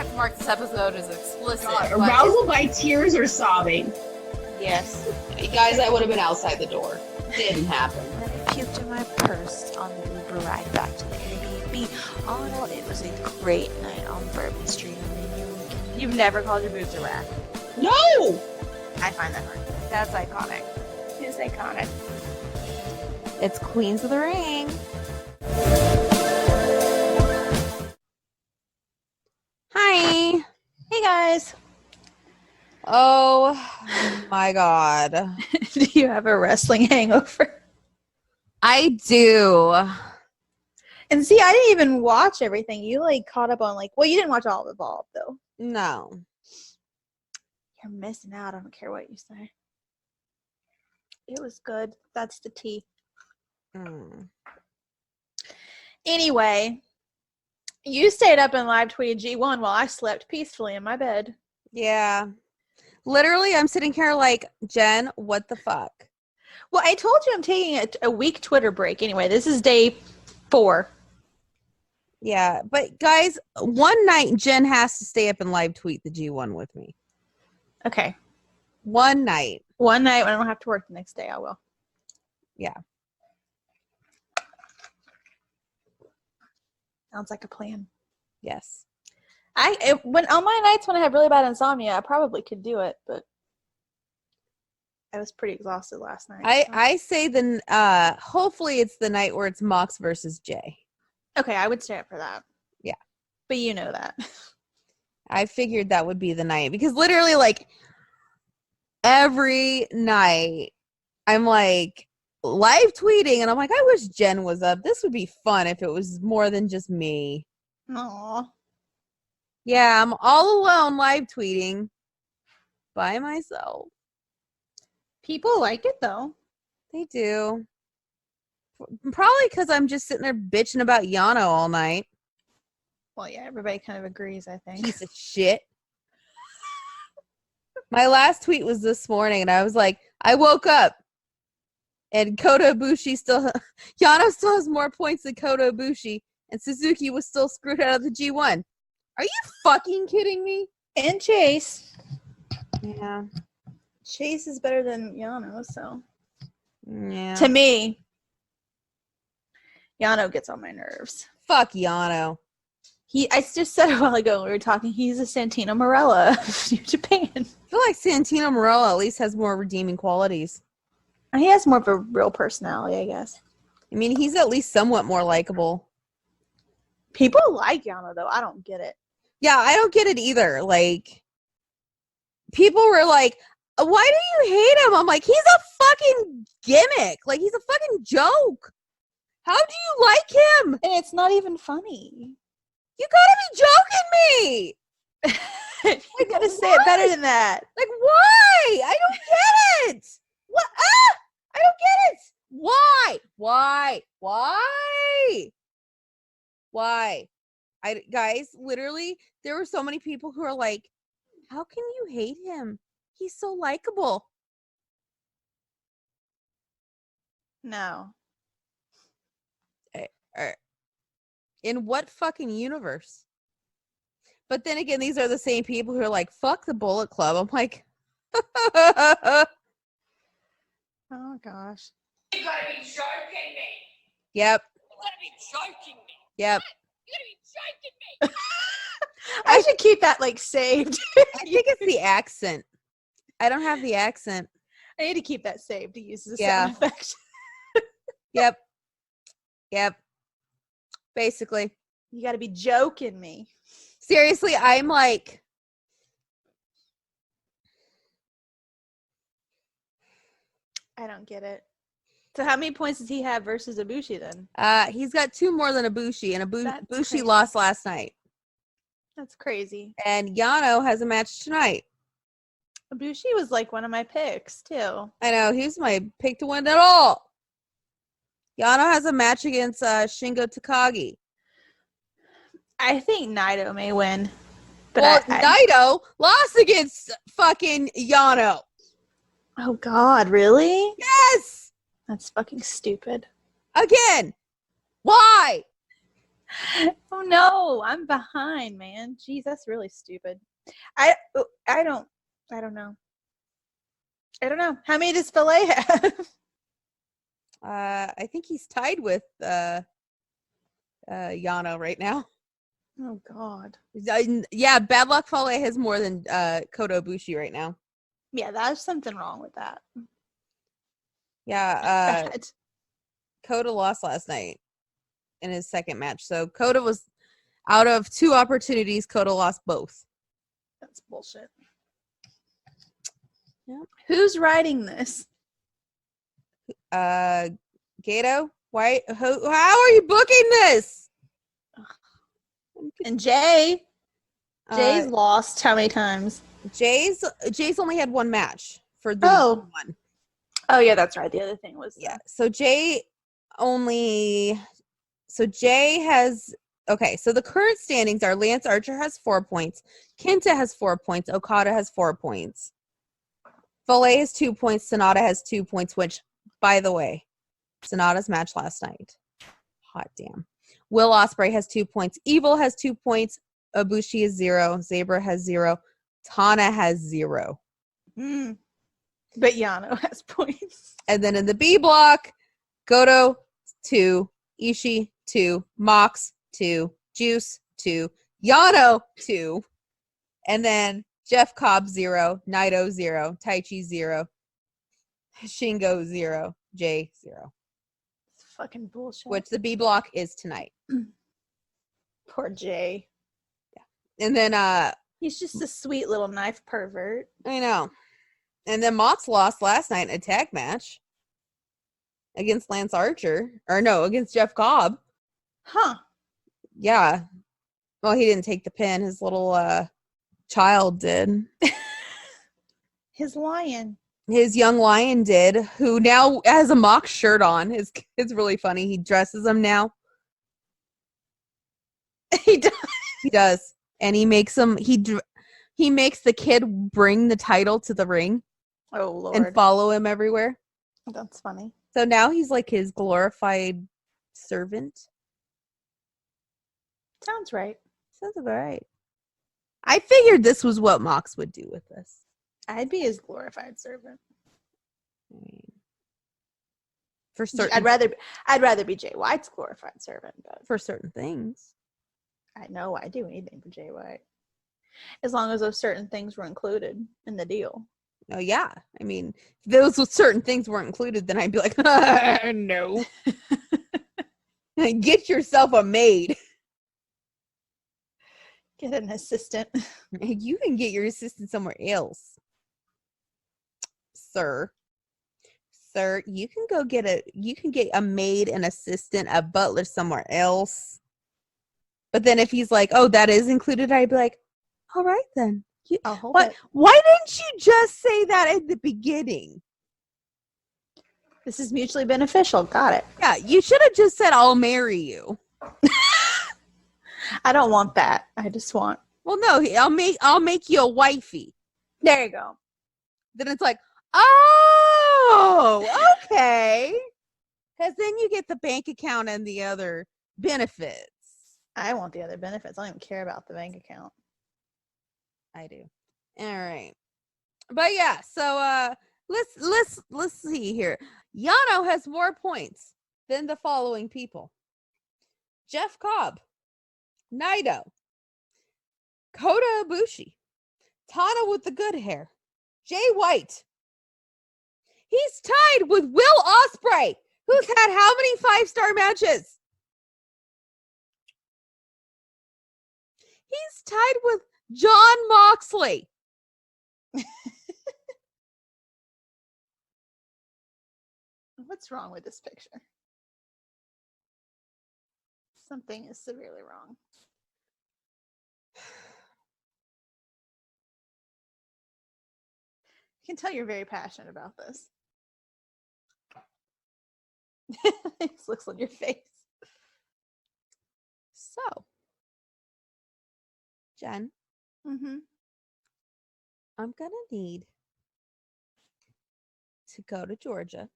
have to mark this episode as explicit. Arousal by tears or sobbing. Yes. Guys, I would have been outside the door. Didn't happen. And then I puked in my purse on the Uber ride back to the Airbnb. All in all, it was a great night on Bourbon Street. You've never called your boobs a rack. No! I find that hard. That's iconic. It's iconic. It's Queens of the Ring. Hi. Hey guys. Oh my god. Do you have a wrestling hangover? I do. And see, I didn't even watch everything. You caught up on well, you didn't watch all of Evolve though. No. You're missing out. I don't care what you say. It was good. That's the tea. Anyway, you stayed up and live tweeted G1 while I slept peacefully in my bed. Yeah. Literally, I'm sitting here like, Jen, what the fuck? Well, I told you I'm taking a week Twitter break. Anyway, this is day 4. Yeah, but guys, one night Jen has to stay up and live tweet the G1 with me. Okay. One night. One night when I don't have to work the next day, I will. Yeah. Sounds like a plan. Yes. When on my nights when I have really bad insomnia, I probably could do it, but I was pretty exhausted last night. I say hopefully it's the night where it's Mox versus Jay. Okay, I would stay up for that. Yeah. But you know that. I figured that would be the night because literally every night I'm live tweeting and I'm like, I wish Jen was up. This would be fun if it was more than just me. Aww. Yeah, I'm all alone live tweeting by myself. People like it though. They do. Probably because I'm just sitting there bitching about Yano all night. Well, yeah, everybody kind of agrees, I think. Piece of shit. My last tweet was this morning, and I was like, I woke up, and Kota Ibushi Yano still has more points than Kota Ibushi, and Suzuki was still screwed out of the G1. Are you fucking kidding me? And Chase. Yeah. Chase is better than Yano, so. Yeah. To me, Yano gets on my nerves. Fuck Yano. I just said a while ago when we were talking, he's a Santino Marella of New Japan. I feel like Santino Marella at least has more redeeming qualities. He has more of a real personality, I guess. I mean, he's at least somewhat more likable. People like Yano, though. I don't get it. Yeah, I don't get it either. People were like, why do you hate him? I'm like, he's a fucking gimmick. He's a fucking joke. How do you like him? And it's not even funny. You gotta be joking me. You gotta say it better than that. Why? I don't get it. What? I don't get it. Why? Why? Guys, literally, there were so many people who are like, how can you hate him? He's so likable. No. In what fucking universe? But then again, these are the same people who are like, fuck the Bullet Club. I'm like, oh gosh. You gotta be joking me. Yep. You gotta be joking me. Yep. You gotta be joking me. I should keep that saved. I think it's the accent. I don't have the accent. I need to keep that saved to use as a Yeah. sound effect. Yep. Basically. You gotta be joking me. Seriously, I'm like, I don't get it. So how many points does he have versus Ibushi then? he's got 2 more than Ibushi, and That's Ibushi crazy. lost last night. That's crazy. And Yano has a match tonight. Ibushi was one of my picks too. I know, he's my pick to win it all. Yano has a match against Shingo Takagi. I think Naito may win. But Well, Naito lost against fucking Yano. Oh God, really? Yes! That's fucking stupid. Again. Why? Oh no, I'm behind, man. Jeez, that's really stupid. I don't know. I don't know. How many does Filet have? I think he's tied with Yano right now. Oh god. Yeah, Bad Luck Fale has more than Kota Ibushi right now. Yeah, there's something wrong with that. Yeah, Bad. Kota lost last night in his second match. So Kota was out of 2 opportunities, Kota lost both. That's bullshit. Yep. Who's writing this? Gato, why? How are you booking this? And Jay's Uh, lost how many times? Jay's only had 1 match for the one. Oh yeah, that's right. The other thing was So Jay has okay. So the current standings are Lance Archer has 4 points, Kenta has 4 points, Okada has 4 points, Fale has 2 points, Sonata has 2 points. Which, by the way, Sonata's match last night, hot damn. Will Ospreay has 2 points, Evil has 2 points, Ibushi is 0, Zabra has 0, Tana has 0. But Yano has points. And then in the B block, Goto 2, Ishii 2, Mox 2, Juice 2, Yano 2, and then Jeff Cobb 0, Naito 0, Taichi 0, Shingo 0, Jay 0. It's fucking bullshit. Which the B block is tonight. Poor Jay. Yeah. And then he's just a sweet little knife pervert. I know. And then Mox lost last night in a tag match against Lance Archer. Or no, against Jeff Cobb. Huh. Yeah. Well, he didn't take the pin. His little child did. His lion. His young lion did, who now has a Mox shirt on. It's really funny. He dresses him now. He does. He does. And he makes him, he makes the kid bring the title to the ring. Oh, Lord. And follow him everywhere. That's funny. So now he's like his glorified servant. Sounds right. Sounds about right. I figured this was what Mox would do with this. I'd be his glorified servant. For certain, I'd rather be Jay White's glorified servant, but for certain things. I know I'd do anything for Jay White, as long as those certain things were included in the deal. Oh yeah, I mean, if those certain things weren't included, then I'd be like, no. Get yourself a maid. Get an assistant. You can get your assistant somewhere else, sir. Sir, you can get a maid, an assistant, a butler somewhere else. But then if he's like, oh, that is included, I'd be like, all right then. Why didn't you just say that at the beginning? This is mutually beneficial. Got it. Yeah, you should have just said, I'll marry you. I don't want that. I just want. Well, no, I'll make you a wifey. There you go. Then it's like, oh, okay. Because then you get the bank account and the other benefits. I want the other benefits. I don't even care about the bank account. I do. All right. But yeah, so let's see here. Yano has more points than the following people: Jeff Cobb, Naito, Kota Ibushi, Tana with the good hair, Jay White. He's tied with Will Ospreay, who's had how many 5-star matches? He's tied with John Moxley. What's wrong with this picture? Something is severely wrong. I can tell you're very passionate about this. This looks on your face. So, Jen, I'm gonna need to go to Georgia.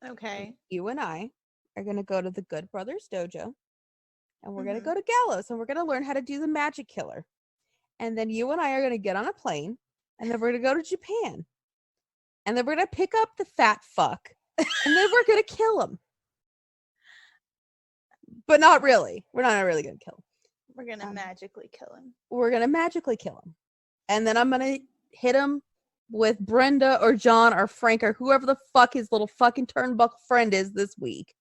Okay. You and I are gonna go to the Good Brothers Dojo, and we're going to go to Gallows, and we're going to learn how to do the magic killer. And then you and I are going to get on a plane, and then we're going to go to Japan. And then we're going to pick up the fat fuck, and then we're going to kill him. But not really. We're not really going to kill him. We're going to magically kill him. We're going to magically kill him. And then I'm going to hit him with Brenda or John or Frank or whoever the fuck his little fucking turnbuckle friend is this week.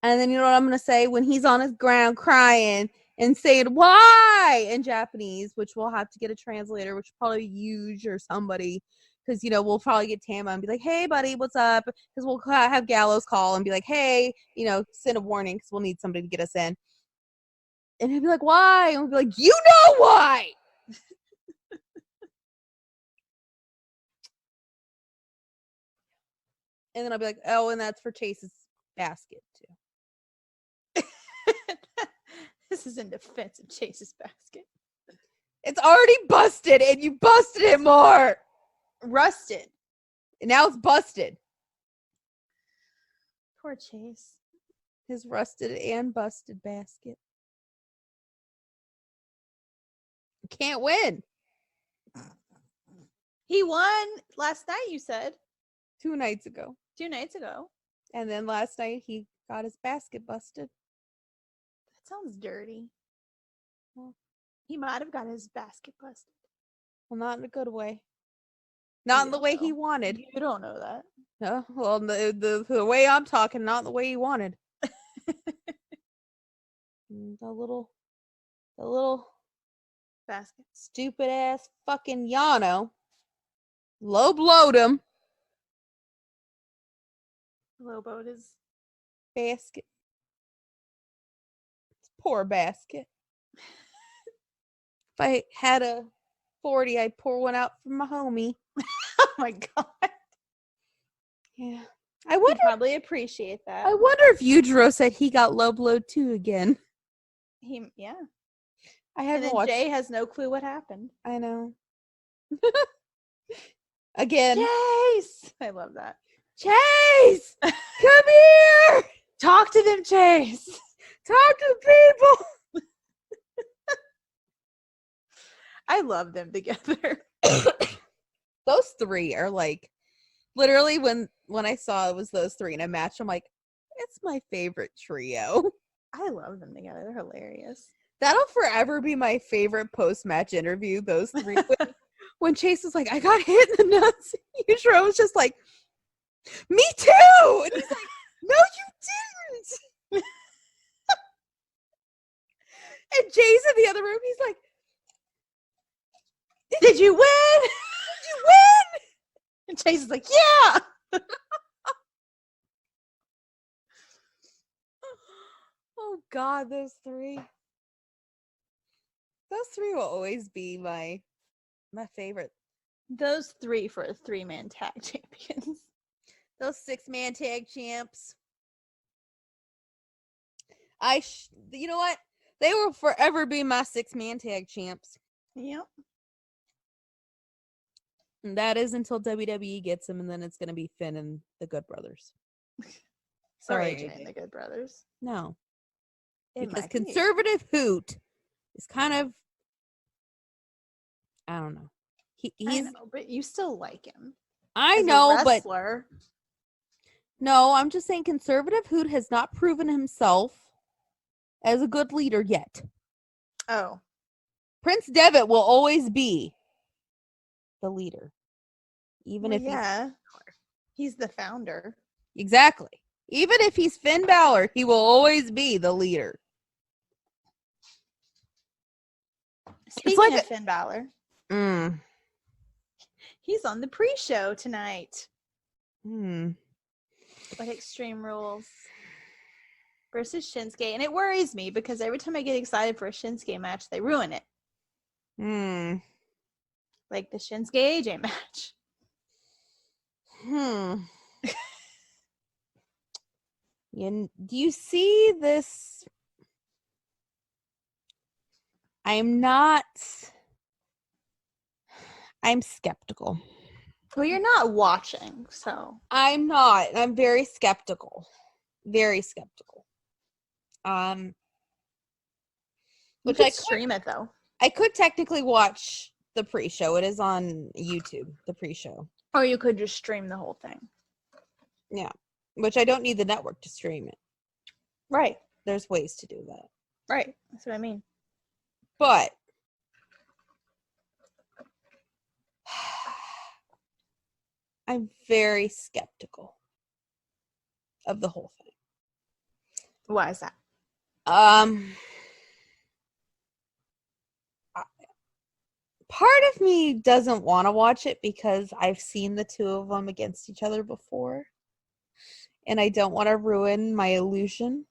And then you know what I'm going to say? When he's on his ground crying and saying, why? In Japanese, which we'll have to get a translator, which will probably use or somebody. Because, you know, we'll probably get Tama and be like, hey, buddy, what's up? Because we'll have Gallows call and be like, hey, you know, send a warning because we'll need somebody to get us in. And he'll be like, why? And we'll be like, you know why! And then I'll be like, oh, and that's for Chase's basket, too. This is in defense of Chase's basket. It's already busted, and you busted it more! Rusted. And now it's busted. Poor Chase. His rusted and busted basket. Can't win. He won last night, you said. 2 nights ago. 2 nights ago. And then last night he got his basket busted. That sounds dirty. Well, he might have got his basket busted. Well, not in a good way. Not in the way he wanted. You don't know that. No, well, the way I'm talking, not the way he wanted. the little basket. Stupid ass fucking Yano low blowed him. Lowboat his basket. It's poor basket. If I had a 40, I'd pour one out for my homie. Oh my god. Yeah. I wonder. He'd probably appreciate that. I wonder if Yujiro said he got low blowed too again. Yeah. I haven't and then watched. Jay has no clue what happened. I know. Again. Chase! I love that. Chase! Come here! Talk to them, Chase! Talk to the people! I love them together. Those 3 are like, literally when I saw it was those 3 in a match, I'm like, it's my favorite trio. I love them together. They're hilarious. That'll forever be my favorite post-match interview, those 3. When Chase was like, I got hit in the nuts. Yujiro was just like, me too! And he's like, no, you didn't! And Jay's in the other room. He's like, did you win? Did you win? And Chase is like, yeah! Oh, God, those 3. Those 3 will always be my favorite. Those 3 for a 3-man tag champions. Those 6-man tag champs. You know what? They will forever be my 6-man tag champs. Yep. And that is until WWE gets them, and then it's going to be Finn and the Good Brothers. Sorry, AJ and the Good Brothers. No. It Because might be. Conservative Hoot is kind of, I don't know. I know, but you still like him. I As know, a wrestler. but no, I'm just saying Conservative Hoot has not proven himself as a good leader yet. Oh. Prince Devitt will always be the leader. Even if he's the founder. Exactly. Even if he's Finn Balor, he will always be the leader. Speaking of Finn Balor, Mm. he's on the pre-show tonight. Mm. Like Extreme Rules versus Shinsuke. And it worries me because every time I get excited for a Shinsuke match, they ruin it. Mm. Like the Shinsuke AJ match. Do you see this? I'm skeptical. Well, you're not watching, so. I'm not. I'm very skeptical. Very skeptical. Um, You which could stream it though. I could technically watch the pre-show. It is on YouTube, the pre-show. Or you could just stream the whole thing. Yeah, which I don't need the network to stream it. Right. There's ways to do that. Right. That's what I mean. But I'm very skeptical of the whole thing. Why is that? Part of me doesn't want to watch it because I've seen the two of them against each other before. And I don't want to ruin my illusion.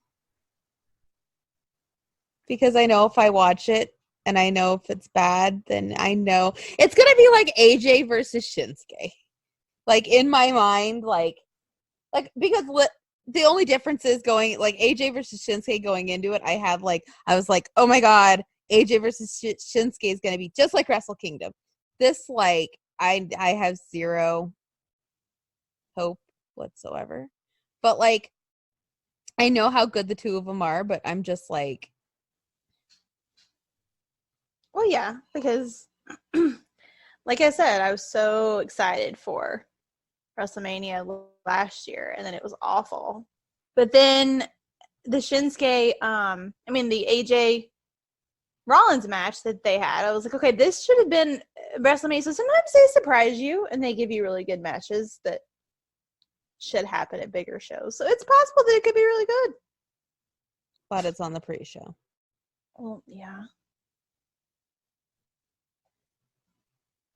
Because I know if I watch it and I know if it's bad, then I know it's going to be like AJ versus Shinsuke. Like in my mind, like because the only difference is going like AJ versus Shinsuke going into it. I was like, oh my God, AJ versus Shinsuke is going to be just like Wrestle Kingdom. This, like, I have zero hope whatsoever. But, like, I know how good the two of them are, but I'm just like... Well, yeah, because, like I said, I was so excited for WrestleMania last year, and then it was awful. But then the Shinsuke, the AJ Rollins match that they had, I was like, okay, this should have been WrestleMania. So sometimes they surprise you and they give you really good matches that should happen at bigger shows. So it's possible that it could be really good. But it's on the pre-show. Well, yeah.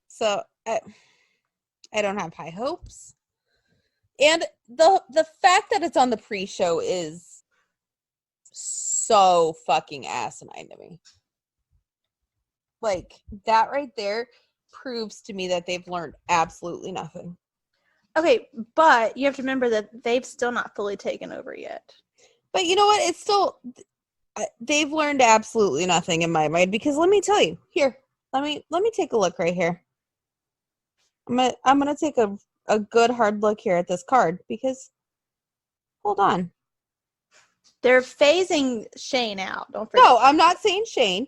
So I don't have high hopes. And the fact that it's on the pre-show is so fucking asinine to me. Like, that right there proves to me that they've learned absolutely nothing. Okay, but you have to remember that they've still not fully taken over yet. But you know what? It's still... They've learned absolutely nothing in my mind, because let me tell you. Here, let me take a look right here. I'm gonna take a good hard look here at this card, because... Hold on. They're phasing Shane out. Don't forget. No, I'm not saying Shane.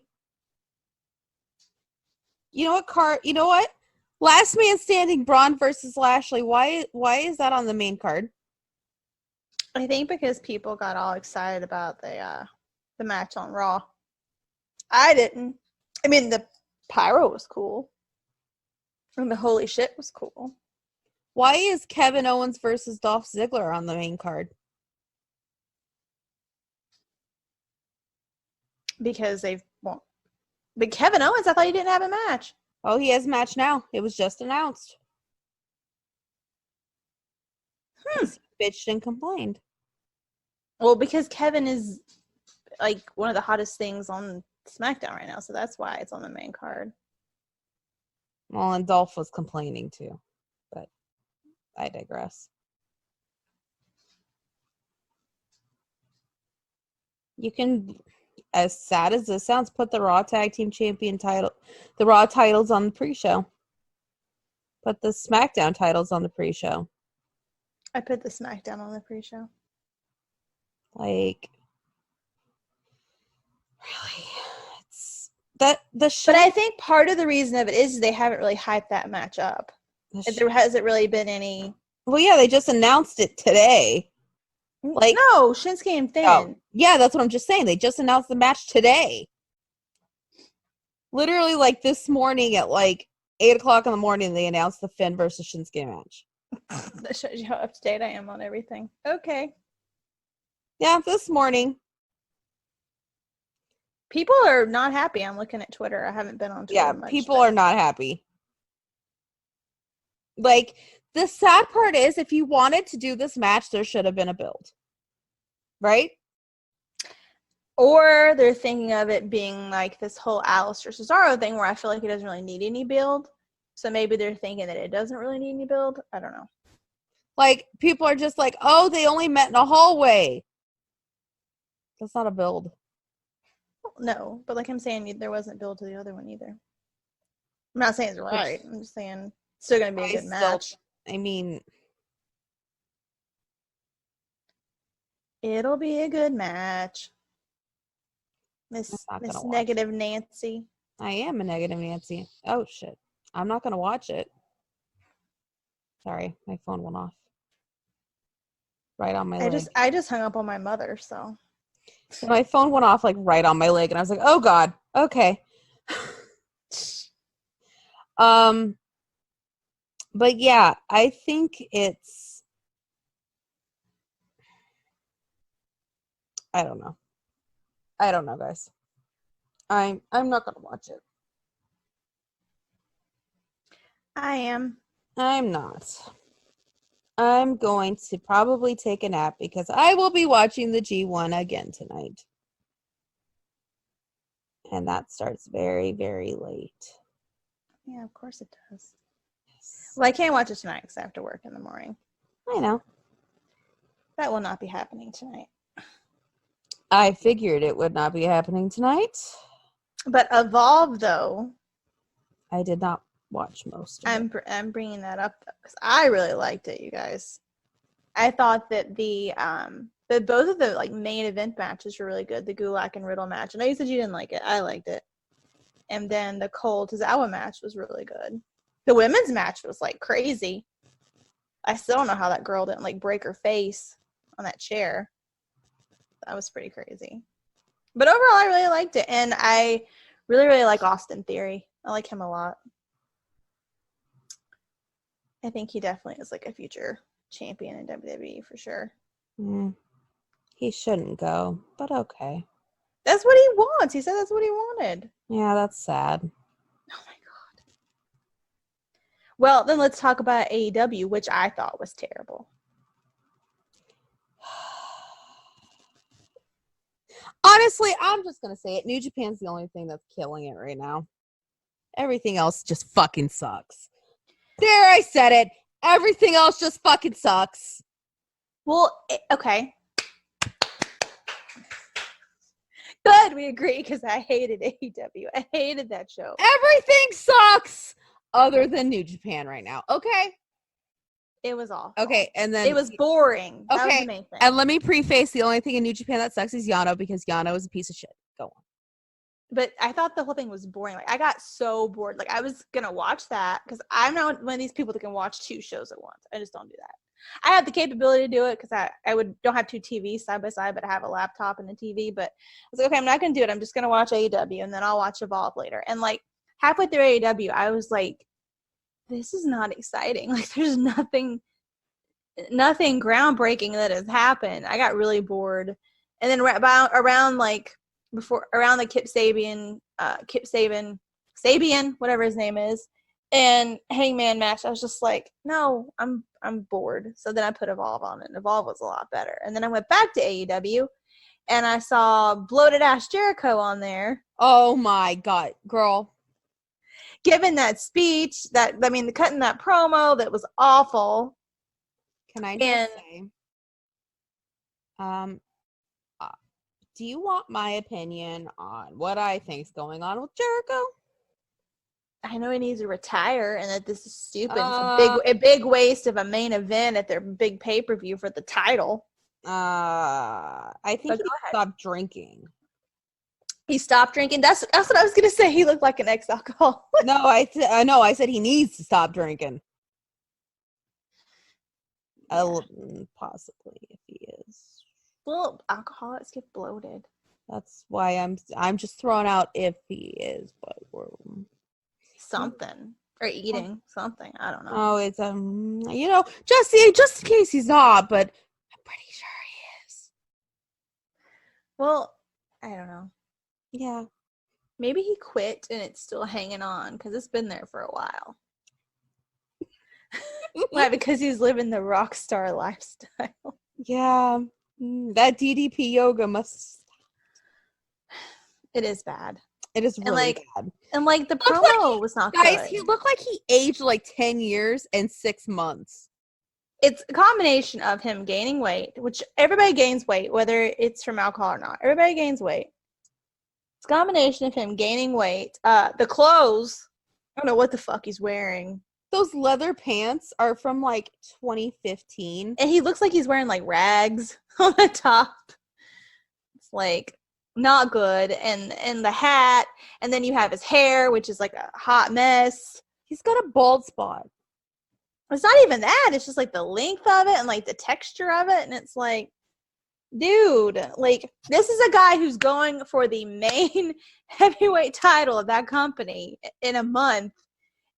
You know what? Last Man Standing, Braun versus Lashley. Why is that on the main card? I think because people got all excited about the match on Raw. I didn't. I mean, the pyro was cool. And the holy shit was cool. Why is Kevin Owens versus Dolph Ziggler on the main card? Because they won't. But Kevin Owens, I thought he didn't have a match. Oh, he has a match now. It was just announced. He bitched and complained. Well, because Kevin is like one of the hottest things on SmackDown right now, so that's why it's on the main card. Well, and Dolph was complaining too, but I digress. You can, as sad as this sounds, put the Raw Tag Team Champion title, the Raw titles on the pre-show. Put the SmackDown titles on the pre-show. I put the SmackDown on the pre-show. Like, really, it's that the show. But I think part of the reason of it is they haven't really hyped that match up. There hasn't really been any. Well, yeah, they just announced it today. Like, no, Shinsuke and Finn. Oh, yeah, that's what I'm just saying. They just announced the match today. Literally, like this morning at like 8:00 in the morning, they announced the Finn versus Shinsuke match. That shows you how up to date I am on everything. Okay. Yeah, this morning. People are not happy. I'm looking at Twitter. I haven't been on Twitter much. People are not happy. Like, the sad part is, if you wanted to do this match, there should have been a build. Right? Or they're thinking of it being like this whole Alistair Cesaro thing where I feel like it doesn't really need any build. So maybe they're thinking that it doesn't really need any build. I don't know. Like, people are just like, oh, they only met in a hallway. That's not a build. No, but like I'm saying, there wasn't build to the other one either. I'm not saying it's right. I'm just saying it's still going to be a good match. I mean, it'll be a good match. Miss not gonna watch Negative Nancy. I am a negative Nancy. Oh shit. I'm not gonna watch it. Sorry, my phone went off. Right on my leg. I just hung up on my mother, so And my phone went off like right on my leg, and I was like, "Oh God, okay." But yeah, I think it's. I don't know. I don't know, guys. I'm not gonna watch it. I am. I'm not. I'm going to probably take a nap because I will be watching the G1 again tonight. And that starts very, very late. Yeah, of course it does. Yes. Well, I can't watch it tonight because I have to work in the morning. I know. That will not be happening tonight. I figured it would not be happening tonight. But Evolve, though, I did not watch most of it. I'm bringing that up because I really liked it, you guys. I thought that both of the like main event matches were really good. The Gulak and Riddle match. I know you said you didn't like it. I liked it. And then the Cole Tozawa match was really good. The women's match was like crazy. I still don't know how that girl didn't like break her face on that chair. That was pretty crazy. But overall, I really liked it, and I really, really like Austin Theory. I like him a lot. I think he definitely is like a future champion in WWE for sure. He shouldn't go, but okay. That's what he wants. He said that's what he wanted. Yeah, that's sad. Oh my god. Well, then let's talk about AEW, which I thought was terrible. Honestly, I'm just going to say it. New Japan's the only thing that's killing it right now. Everything else just fucking sucks. There, I said it. Everything else just fucking sucks. Well, okay. Good, we agree, because I hated AEW. I hated that show. Everything sucks other than New Japan right now. Okay? It was awful. Okay, and then... It was boring. That was the main thing. And let me preface, the only thing in New Japan that sucks is Yano, because Yano is a piece of shit. Go on. But I thought the whole thing was boring. Like, I got so bored. Like, I was going to watch that, because I'm not one of these people that can watch 2 shows at once. I just don't do that. I have the capability to do it because I don't have 2 TVs side by side, but I have a laptop and a TV. But I was like, okay, I'm not going to do it. I'm just going to watch AEW, and then I'll watch Evolve later. And, like, halfway through AEW, I was like, this is not exciting. Like, there's nothing groundbreaking that has happened. I got really bored. And then around the Kip Sabian, whatever his name is, and Hangman match, I was just like, no, I'm bored. So then I put Evolve on, and Evolve was a lot better. And then I went back to AEW, and I saw bloated ass Jericho on there. Oh my god, girl. Given that speech, cutting that promo that was awful. Can I just say, do you want my opinion on what I think's going on with Jericho? I know he needs to retire, and that this is stupid. It's a big waste of a main event at their big pay-per-view for the title. I think he stopped drinking. He stopped drinking. That's what I was gonna say. He looked like an ex-alcoholic. No, I said he needs to stop drinking. Yeah. Possibly, if he is. Well, alcoholics get bloated. That's why I'm just throwing out if he is, but we're something or eating something. I don't know. Oh, it's just in case he's not, but I'm pretty sure he is. Well, I don't know. Yeah, maybe he quit and it's still hanging on because it's been there for a while. Why? Because he's living the rock star lifestyle. Yeah, that DDP yoga must. It is bad. It is really bad. And like the promo was not good. Guys, he looked like he aged like 10 years and 6 months. It's a combination of him gaining weight, which everybody gains weight, whether it's from alcohol or not. Everybody gains weight. It's a combination of him gaining weight. The clothes, I don't know what the fuck he's wearing. Those leather pants are from like 2015. And he looks like he's wearing like rags on the top. It's like, not good, and the hat, and then you have his hair, which is like a hot mess. He's got a bald spot. It's not even that. It's just like the length of it and like the texture of it, and it's like, dude, like this is a guy who's going for the main heavyweight title of that company in a month,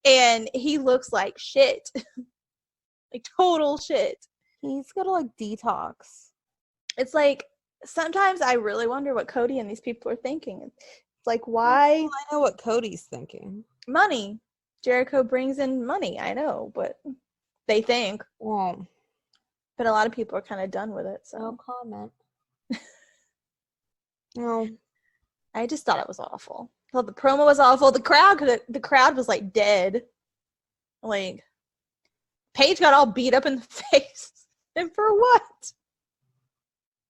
and he looks like shit. Like total shit. He's got to like detox. It's like sometimes I really wonder what Cody and these people are thinking. It's like, why? Well, I know what Cody's thinking. Money. Jericho brings in money, I know, but they think. Well, But a lot of people are kind of done with it, so. no comment. No. I just thought it was awful. I thought the promo was awful. The crowd was like dead. Like, Paige got all beat up in the face. And for what?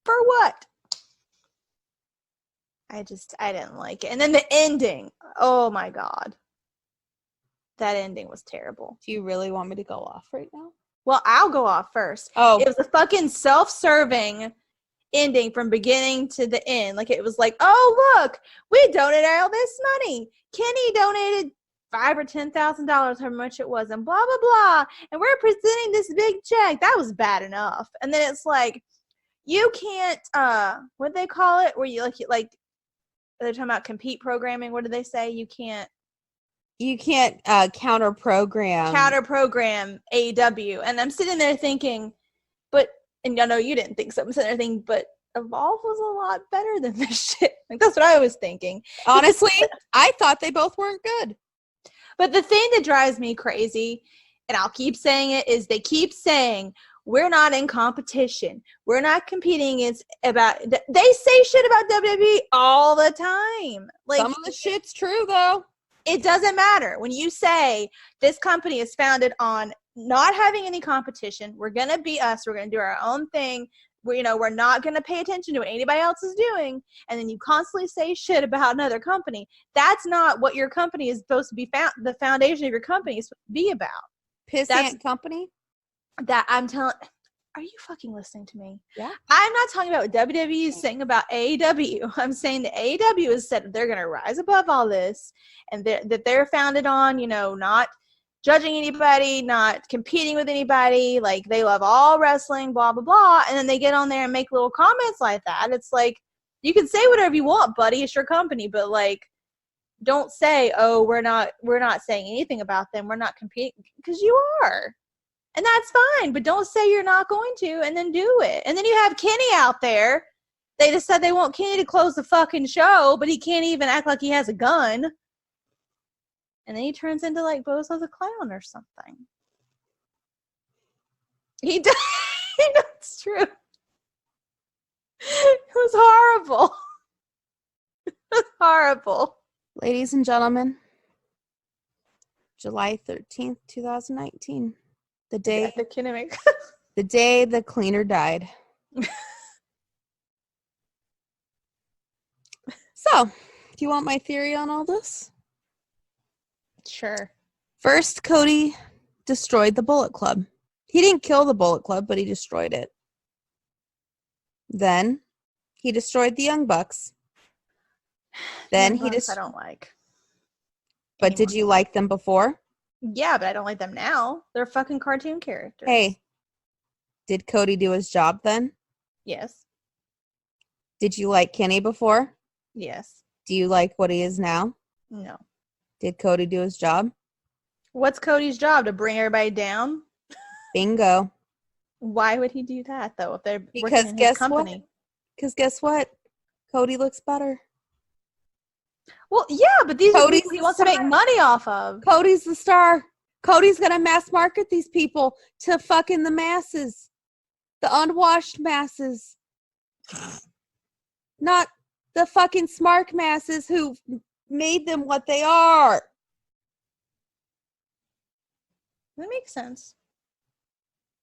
For what? I didn't like it. And then the ending. Oh my God. That ending was terrible. Do you really want me to go off right now? Well, I'll go off first. Oh. It was a fucking self-serving ending from beginning to the end. Like, it was like, oh, look, we donated all this money. Kenny donated $5,000 or $10,000, however much it was, and blah, blah, blah. And we're presenting this big check. That was bad enough. And then it's like, you can't, what do they call it? Where you like, they're talking about compete programming. What do they say? You can't counter program AEW. And I'm sitting there thinking, and I know you didn't think so. I'm sitting there thinking, but Evolve was a lot better than this shit. Like, that's what I was thinking. Honestly, I thought they both weren't good. But the thing that drives me crazy, and I'll keep saying it, is they keep saying, we're not in competition. We're not competing. They say shit about WWE all the time. Like, some of the shit's true, though. It doesn't matter. When you say this company is founded on not having any competition, we're going to be us. We're going to do our own thing. We're not going to pay attention to what anybody else is doing. And then you constantly say shit about another company. That's not what your company is supposed to be. The foundation of your company is supposed to be about. Pissant company? That I'm telling. Are you fucking listening to me? Yeah. I'm not talking about what WWE is saying about AEW. I'm saying that AEW has said that they're going to rise above all this, and that they're founded on, not judging anybody, not competing with anybody. Like, they love all wrestling, blah, blah, blah. And then they get on there and make little comments like that. It's like, you can say whatever you want, buddy. It's your company. But, like, don't say, oh, we're not saying anything about them. We're not competing. Because you are. And that's fine, but don't say you're not going to and then do it. And then you have Kenny out there. They just said they want Kenny to close the fucking show, but he can't even act like he has a gun. And then he turns into like Bozo the Clown or something. He does. It's true. It was horrible. It was horrible. Ladies and gentlemen, July 13th, 2019. The day the day the cleaner died. So, do you want my theory on all this? Sure. First, Cody destroyed the Bullet Club. He didn't kill the Bullet Club, but he destroyed it. Then, he destroyed the Young Bucks. Then I don't like. But anymore. Did you like them before? Yeah, but I don't like them now. They're fucking cartoon characters. Hey, did Cody do his job then? Yes. Did you like Kenny before? Yes. Do you like what he is now? No. Did Cody do his job? What's Cody's job? To bring everybody down? Bingo. Why would he do that, though, if they're Because working in his company? Because guess what? Cody looks better. Well, yeah, but these are people he wants to make money off of. Cody's the star. Cody's going to mass market these people to fucking the masses. The unwashed masses. Not the fucking smart masses who made them what they are. That makes sense.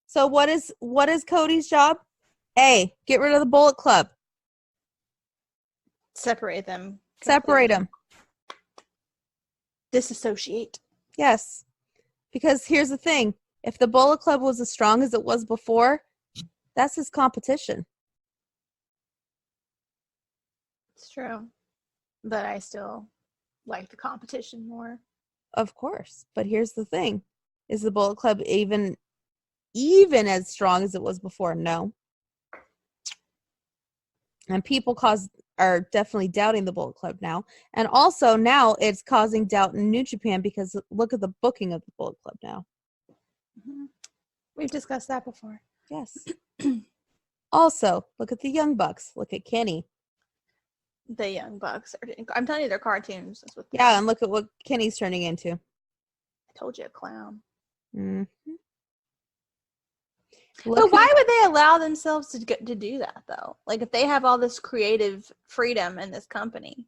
So what is Cody's job? A, get rid of the Bullet Club. Separate them. Separate them. Disassociate. Yes. Because here's the thing. If the Bullet Club was as strong as it was before, that's his competition. It's true. But I still like the competition more. Of course. But here's the thing. Is the Bullet Club even as strong as it was before? No. And people are definitely doubting the Bullet Club now. And also now it's causing doubt in New Japan because look at the booking of the Bullet Club now. Mm-hmm. We've discussed that before. Yes. Also, look at the Young Bucks. Look at Kenny. The Young Bucks. I'm telling you, they're cartoons. That's what Yeah, and look at what Kenny's turning into. I told you, a clown. Mm-hmm. But why would they allow themselves to do that, though? Like, if they have all this creative freedom in this company,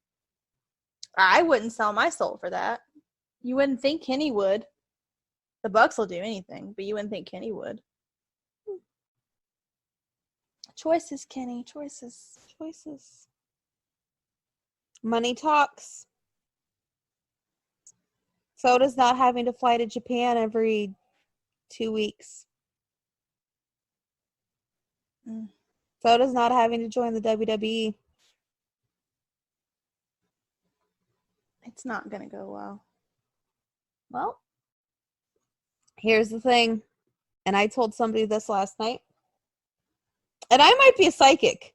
I wouldn't sell my soul for that. You wouldn't think Kenny would. The Bucks will do anything, but you wouldn't think Kenny would. Choices, Kenny. Choices. Money talks. So does not having to fly to Japan every 2 weeks. So does not having to join the WWE. It's not going to go well. Well, here's the thing. And I told somebody this last night. And I might be a psychic.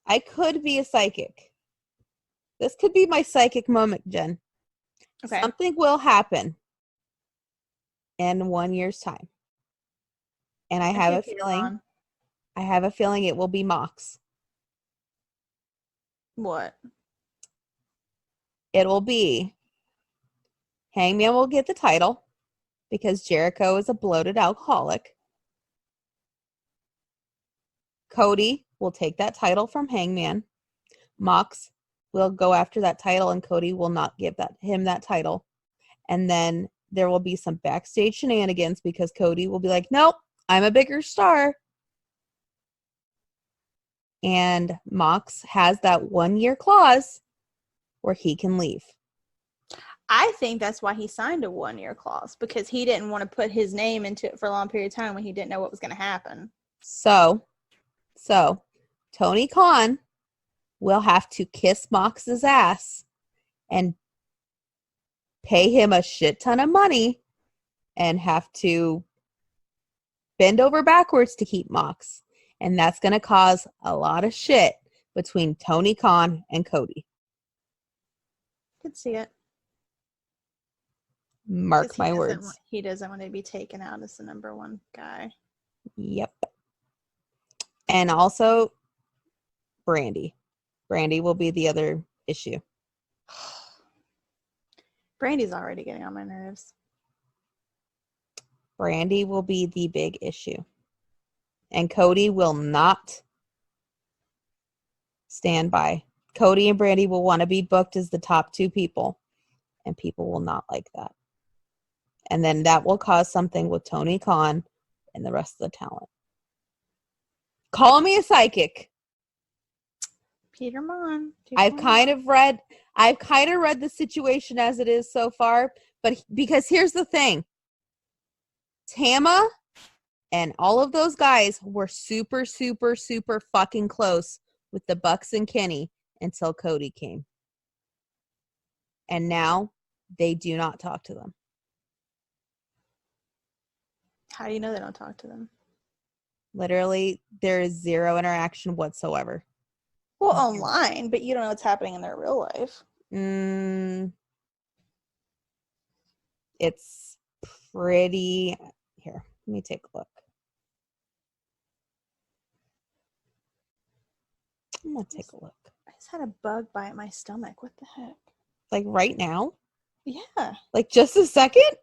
I could be a psychic. This could be my psychic moment, Jen. Okay. Something will happen in 1 year's time. And I have a feeling it will be Mox. What? It will be Hangman will get the title because Jericho is a bloated alcoholic. Cody will take that title from Hangman. Mox will go after that title and Cody will not give him that title. And then there will be some backstage shenanigans because Cody will be like, nope, I'm a bigger star. And Mox has that 1 year clause where he can leave. I think that's why he signed a 1 year clause, because he didn't want to put his name into it for a long period of time when he didn't know what was going to happen. So Tony Khan will have to kiss Mox's ass and pay him a shit ton of money and have to bend over backwards to keep Mox. And that's going to cause a lot of shit between Tony Khan and Cody. Could see it. Mark my words. He doesn't want to be taken out as the number one guy. Yep. And also, Brandy. Brandy will be the other issue. Brandy's already getting on my nerves. Brandy will be the big issue. And Cody will not stand by. Cody and Brandy will want to be booked as the top two people. And people will not like that. And then that will cause something with Tony Khan and the rest of the talent. Call me a psychic. Peter Mon. I've kind of read the situation as it is so far, but because here's the thing. Tama and all of those guys were super, super, super fucking close with the Bucks and Kenny until Cody came. And now they do not talk to them. How do you know they don't talk to them? Literally, there is zero interaction whatsoever. Well, online, but you don't know what's happening in their real life. It's pretty... Here, let me take a look. I'm going to take a look. I just had a bug bite my stomach. What the heck? Like right now? Yeah. Like just a second?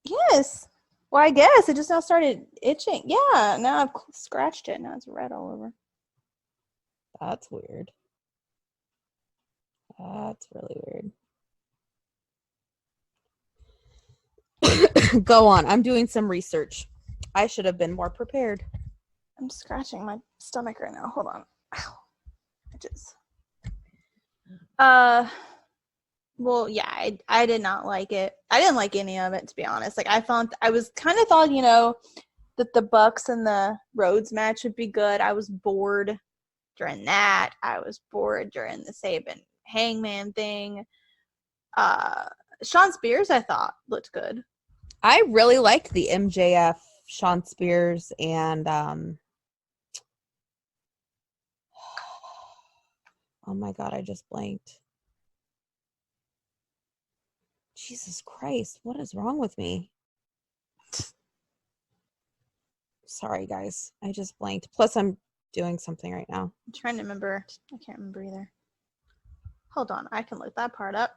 Yes. Well, I guess it just now started itching. Yeah, now I've scratched it. Now it's red all over. That's weird. That's really weird. Go on. I'm doing some research. I should have been more prepared. I'm scratching my stomach right now. Hold on. Ow. Itches. Well, yeah, I did not like it. I didn't like any of it, to be honest. Like, I was kind of thought, that the Bucks and the Rhodes match would be good. I was bored during that. I was bored during the Saban Hangman thing. Sean Spears, I thought, looked good. I really liked the MJF, Sean Spears, and oh my god, I just blanked. Jesus Christ, what is wrong with me? Sorry, guys. I just blanked. Plus, I'm doing something right now. I'm trying to remember. I can't remember either. Hold on. I can look that part up.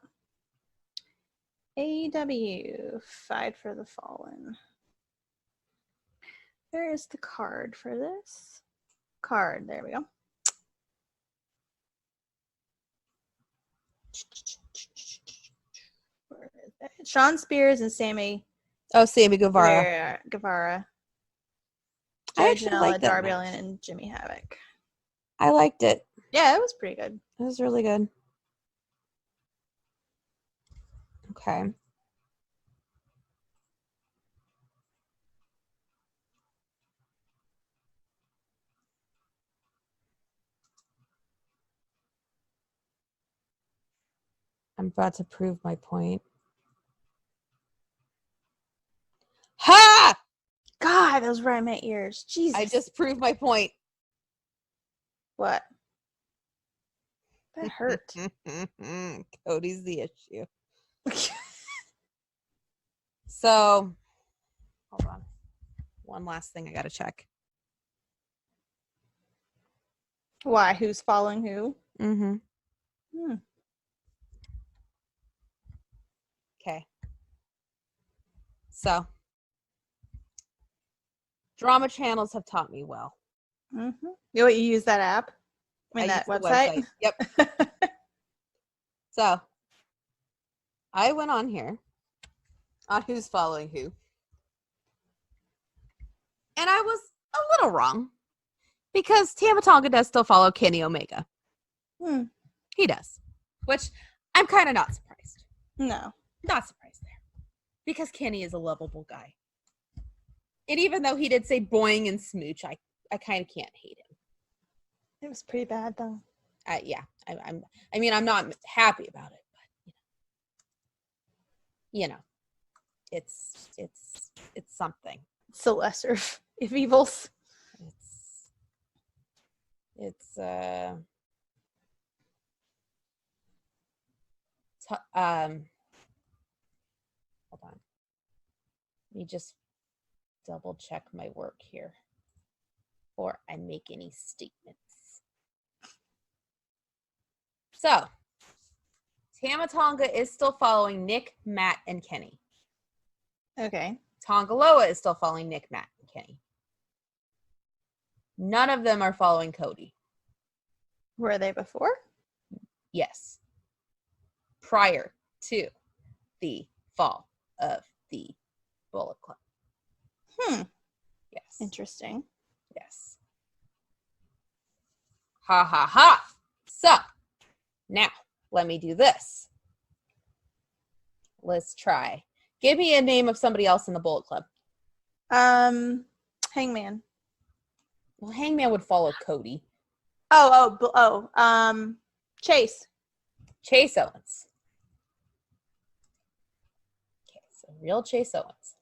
AEW, Fight for the Fallen. Where is the card for this? Card. There we go. Where is it? Sean Spears and Sammy Oh, Sammy Guevara. Guevara. I actually liked that Darby match. Allin and Jimmy Havoc. I liked it. Yeah, it was pretty good. It was really good. Okay. I'm about to prove my point. Ha! God, those were in my ears. Jesus. I just proved my point. What? That hurt. Cody's the issue. So, hold on. One last thing I gotta check. Why? Who's following who? Mm-hmm. Okay. So, drama channels have taught me well. You know what? You use that app? I mean, that use the website? Yep. So, I went on here on who's following who. And I was a little wrong because Tama Tonga does still follow Kenny Omega. He does, which I'm kind of not surprised. No. Not surprised there because Kenny is a lovable guy. And even though he did say boing and smooch, I kind of can't hate him. It was pretty bad, though. Yeah, I'm not happy about it, but it's something. It's the lesser of evils. It's hold on. Let me just double check my work here before I make any statements. So, Tama Tonga is still following Nick, Matt, and Kenny. Okay. Tongaloa is still following Nick, Matt, and Kenny. None of them are following Cody. Were they before? Yes. Prior to the fall of the Bullet Club. Yes. Interesting. Yes. Ha ha ha. So, now, let me do this. Let's try. Give me a name of somebody else in the Bullet Club. Hangman. Well, Hangman would follow Cody. Chase. Chase Owens. Okay, so real Chase Owens.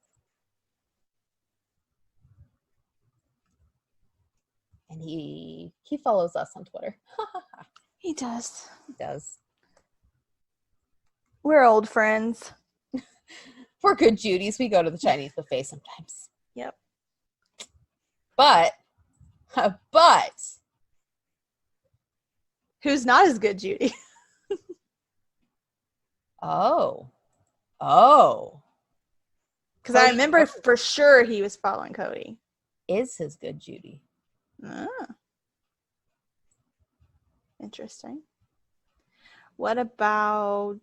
And he follows us on Twitter. He does. He does. We're old friends. We're good Judys. We go to the Chinese buffet sometimes. Yep. But who's not as good, Judy? Oh. Because I remember for sure he was following Cody. Is his good Judy? Ah. Interesting. What about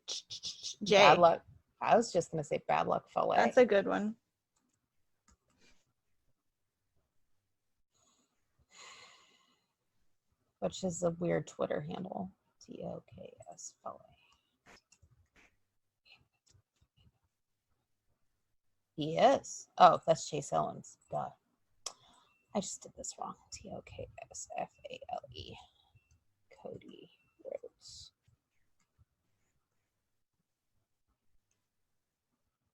Jay? Bad Luck. I was just going to say Bad Luck Fale. That's a good one. Which is a weird Twitter handle. TOKS Fale. He is. Oh, that's Chase Owens. Duh. I just did this wrong. TOKSFALE. Cody Rhodes.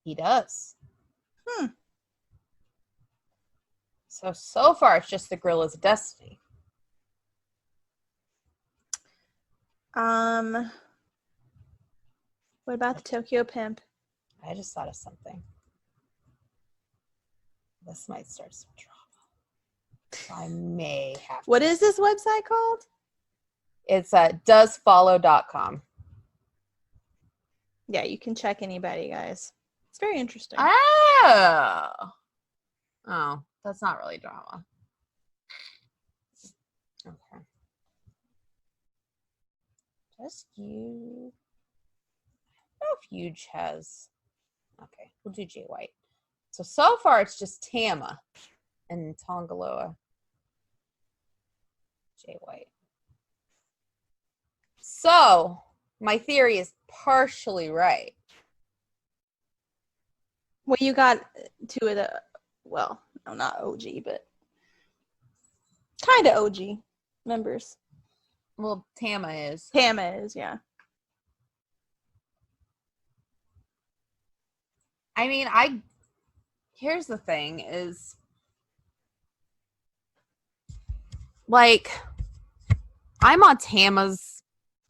He does. So far, it's just the Gorillas of Destiny. What about the Tokyo Pimp? I just thought of something. This might start some drama. I may have to. What is this website called? It's doesfollow.com. Yeah, you can check anybody, guys. It's very interesting. Oh, that's not really drama. Okay. Just you. I don't know if Huge has. Okay, we'll do Jay White. So far, it's just Tama and Tongaloa. Jay White. So, my theory is partially right. Well, you got two of the, well, no, not OG, but kind of OG members. Well, Tama is. Tama is, yeah. I mean, here's the thing is, like, I'm on Tama's,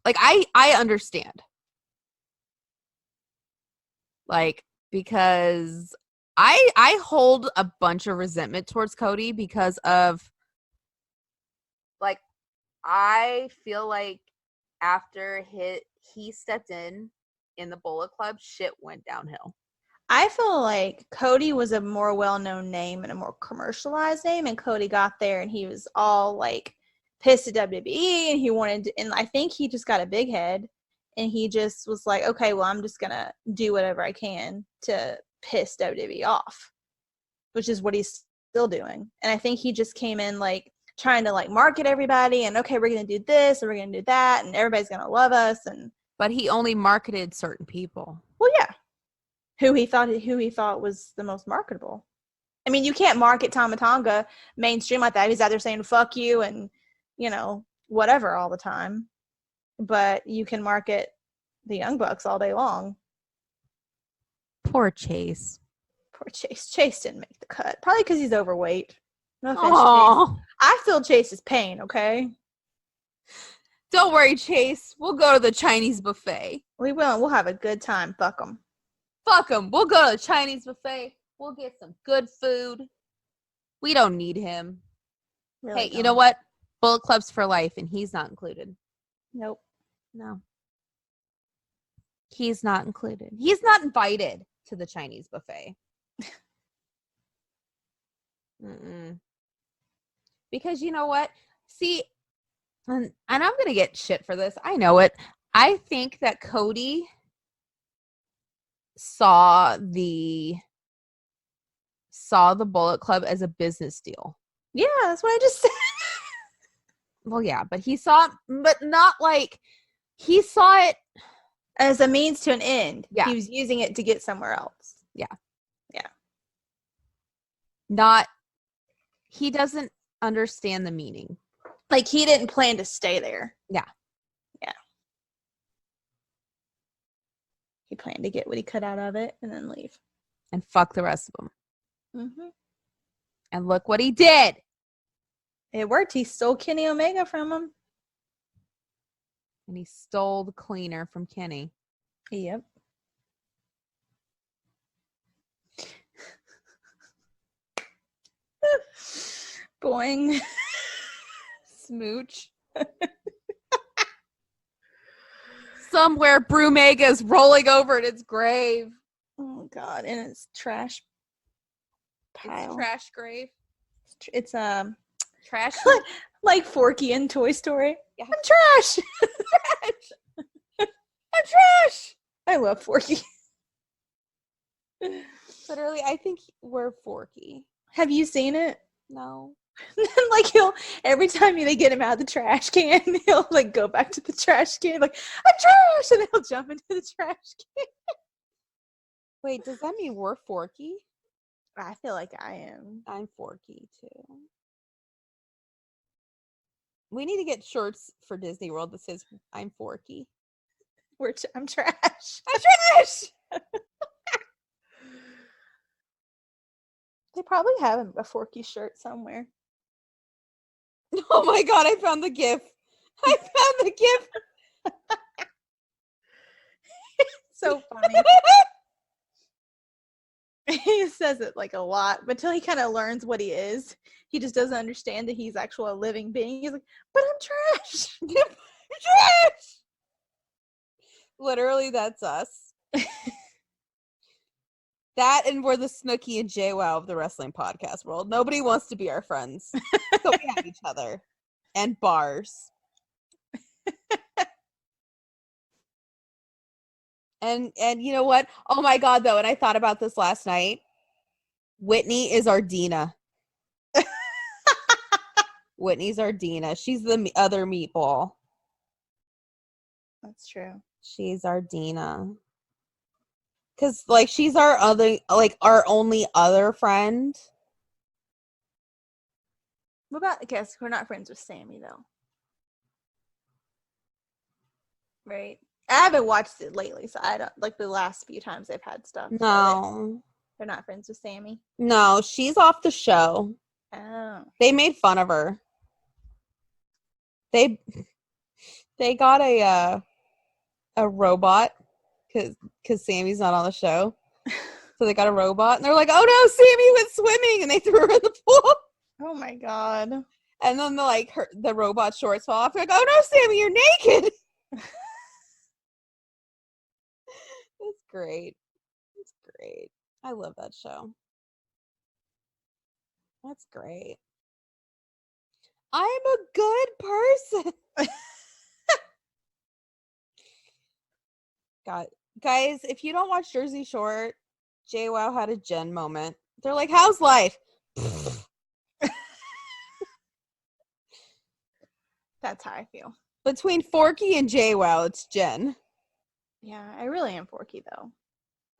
like, I understand. Like, because I hold a bunch of resentment towards Cody because of, like, I feel like after he stepped in the Bullet Club, shit went downhill. I feel like Cody was a more well-known name and a more commercialized name, and Cody got there and he was all like pissed at WWE, and he wanted to, and I think he just got a big head, and he just was like, okay, well, I'm just gonna do whatever I can to piss WWE off, which is what he's still doing. And I think he just came in like trying to like market everybody, and okay, we're gonna do this and we're gonna do that, and everybody's gonna love us. And but he only marketed certain people. Well, yeah. Who he thought was the most marketable. I mean, you can't market Tama Tonga mainstream like that. He's out there saying "fuck you" and, you know, whatever all the time. But you can market the Young Bucks all day long. Poor Chase. Poor Chase. Chase didn't make the cut. Probably because he's overweight. No offense, Chase. I feel Chase's pain, okay? Don't worry, Chase. We'll go to the Chinese buffet. We will. We'll have a good time. Fuck them. Fuck him. We'll go to the Chinese buffet. We'll get some good food. We don't need him. Really hey, don't. You know what? Bullet Club's for life, and he's not included. Nope. No. He's not included. He's not invited to the Chinese buffet. Because you know what? See, and I'm going to get shit for this. I know it. I think that Cody saw the Bullet Club as a business deal. Yeah, that's what I just said. Well, yeah, but he saw it, but not like he saw it as a means to an end. Yeah. He was using it to get somewhere else. Yeah. Yeah. Not, he doesn't understand the meaning. Like, he didn't plan to stay there. Yeah. Yeah. He planned to get what he could out of it and then leave. And fuck the rest of them. Mm-hmm. And look what he did. It worked. He stole Kenny Omega from him. And he stole the cleaner from Kenny. Yep. Boing. Smooch. Somewhere Brumega rolling over in its grave. Oh, God. And it's trash pile. It's trash grave. It's trash. like Forky in Toy Story. Yeah. I'm trash. I'm trash. I love Forky. Literally, I think we're Forky. Have you seen it? No. Like, he'll, every time they get him out of the trash can, he'll like go back to the trash can, like, I'm trash, and he'll jump into the trash can. Wait, does that mean we're Forky? I feel like I am. I'm Forky too. We need to get shirts for Disney World that says I'm Forky. I'm trash. I'm trash. They probably have a Forky shirt somewhere. Oh my god, I found the GIF. I found the GIF. So funny. He says it like a lot, but until he kind of learns what he is, he just doesn't understand that he's actually a living being. He's like, but I'm trash. I'm trash. Literally, that's us. That and we're the Snooki and JWoww of the wrestling podcast world. Nobody wants to be our friends. So we have each other. And bars. And you know what? Oh my god, though, and I thought about this last night. Whitney is our Dina. Whitney's our Dina. She's the other meatball. That's true. She's our Dina. Cause like she's our only other friend. What about? I guess we're not friends with Sammy though, right? I haven't watched it lately, so I don't like the last few times they've had stuff. No, they're not friends with Sammy. no, she's off the show. Oh, They made fun of her. They got a robot because Sammy's not on the show. So they got a robot and they're like, oh no, Sammy went swimming, and they threw her in the pool. oh my god! And then the robot shorts fall off. They're like, oh no, Sammy, you're naked. It's great. It's great. I love that show. That's great. I'm a good person. God, guys, if you don't watch Jersey Shore, JWoww had a Jen moment. They're like, how's life? That's how I feel. Between Forky and JWoww, it's Jen. Yeah, I really am Forky though.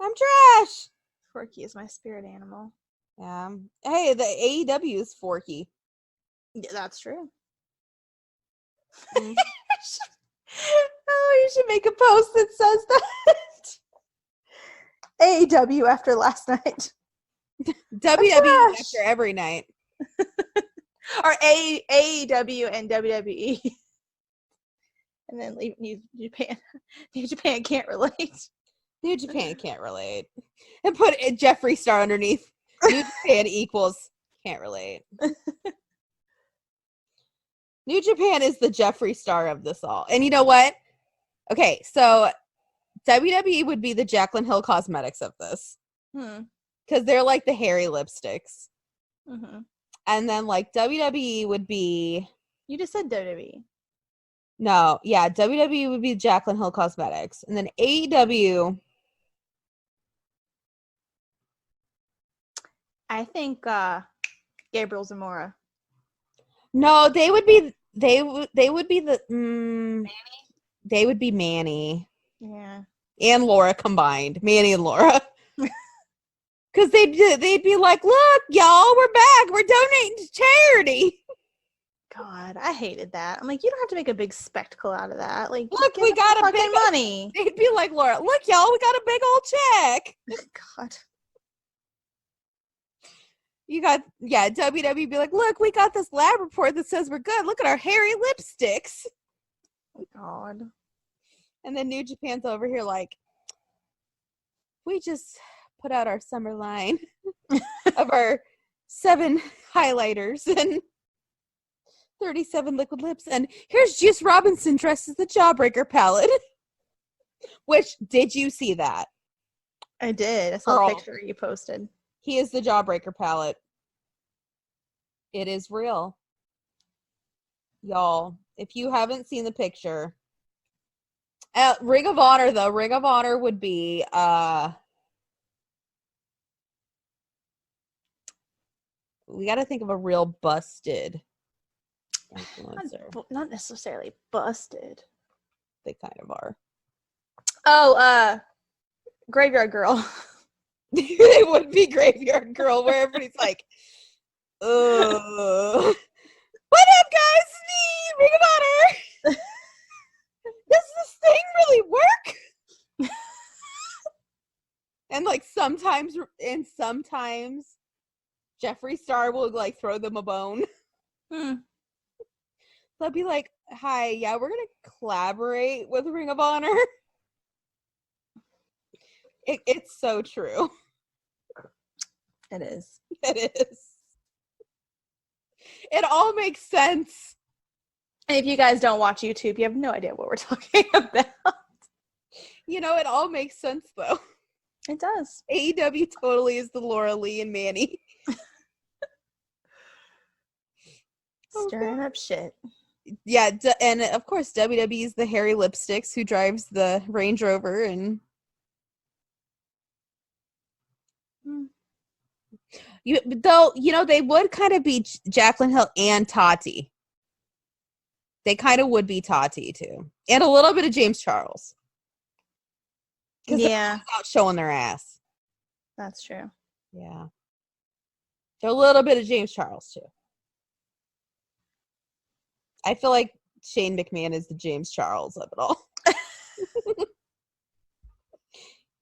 I'm trash. Forky is my spirit animal. Yeah. Hey, the AEW is Forky. Yeah, that's true. Mm. Oh, you should make a post that says that. AEW after last night. WWE after every night. Or AEW and WWE. And then leave New Japan. New Japan can't relate. New Japan can't relate. And put Jeffree Star underneath. New Japan equals can't relate. New Japan is the Jeffree Star of this all. And you know what? Okay, so WWE would be the Jaclyn Hill Cosmetics of this. Because they're like the hairy lipsticks. Mm-hmm. And then like WWE would be... You just said WWE. No, yeah, WWE would be Jaclyn Hill Cosmetics. And then AEW... I think Gabriel Zamora. No, they would be the they would be Manny. Yeah. And Laura combined. Manny and Laura. Because they'd be like, look, y'all, we're back. We're donating to charity. God, I hated that. I'm like, you don't have to make a big spectacle out of that. Like, look, we got a big money. They'd be like, Laura, look, y'all, we got a big old check. God. You got, yeah, WWE be like, look, we got this lab report that says we're good. Look at our hairy lipsticks. Oh, God. And then New Japan's over here like, we just put out our summer line of our 7 highlighters and 37 liquid lips. And here's Juice Robinson dressed as the Jawbreaker palette. Which, did you see that? I did. I saw a picture you posted. He is the Jawbreaker palette. It is real. Y'all, if you haven't seen the picture. Ring of Honor, though. Ring of Honor would be we got to think of a real busted influencer. Not necessarily busted. They kind of are. Oh, Graveyard Girl. They would be Graveyard Girl, where everybody's like, what up, guys? It's me, Ring of Honor. Does this thing really work? And like sometimes Jeffree Star will like throw them a bone. They'll be like, "Hi, yeah, we're gonna collaborate with Ring of Honor." It's so true. It is. It is. It all makes sense. And if you guys don't watch YouTube, you have no idea what we're talking about. You know, it all makes sense though. It does. AEW totally is the Laura Lee and Manny. Stirring up shit. Yeah, and of course WWE is the hairy lipsticks who drives the Range Rover and they would kind of be Jaclyn Hill and Tati. They kind of would be Tati too, and a little bit of James Charles. Because they're out showing their ass. That's true. Yeah, a little bit of James Charles too. I feel like Shane McMahon is the James Charles of it all.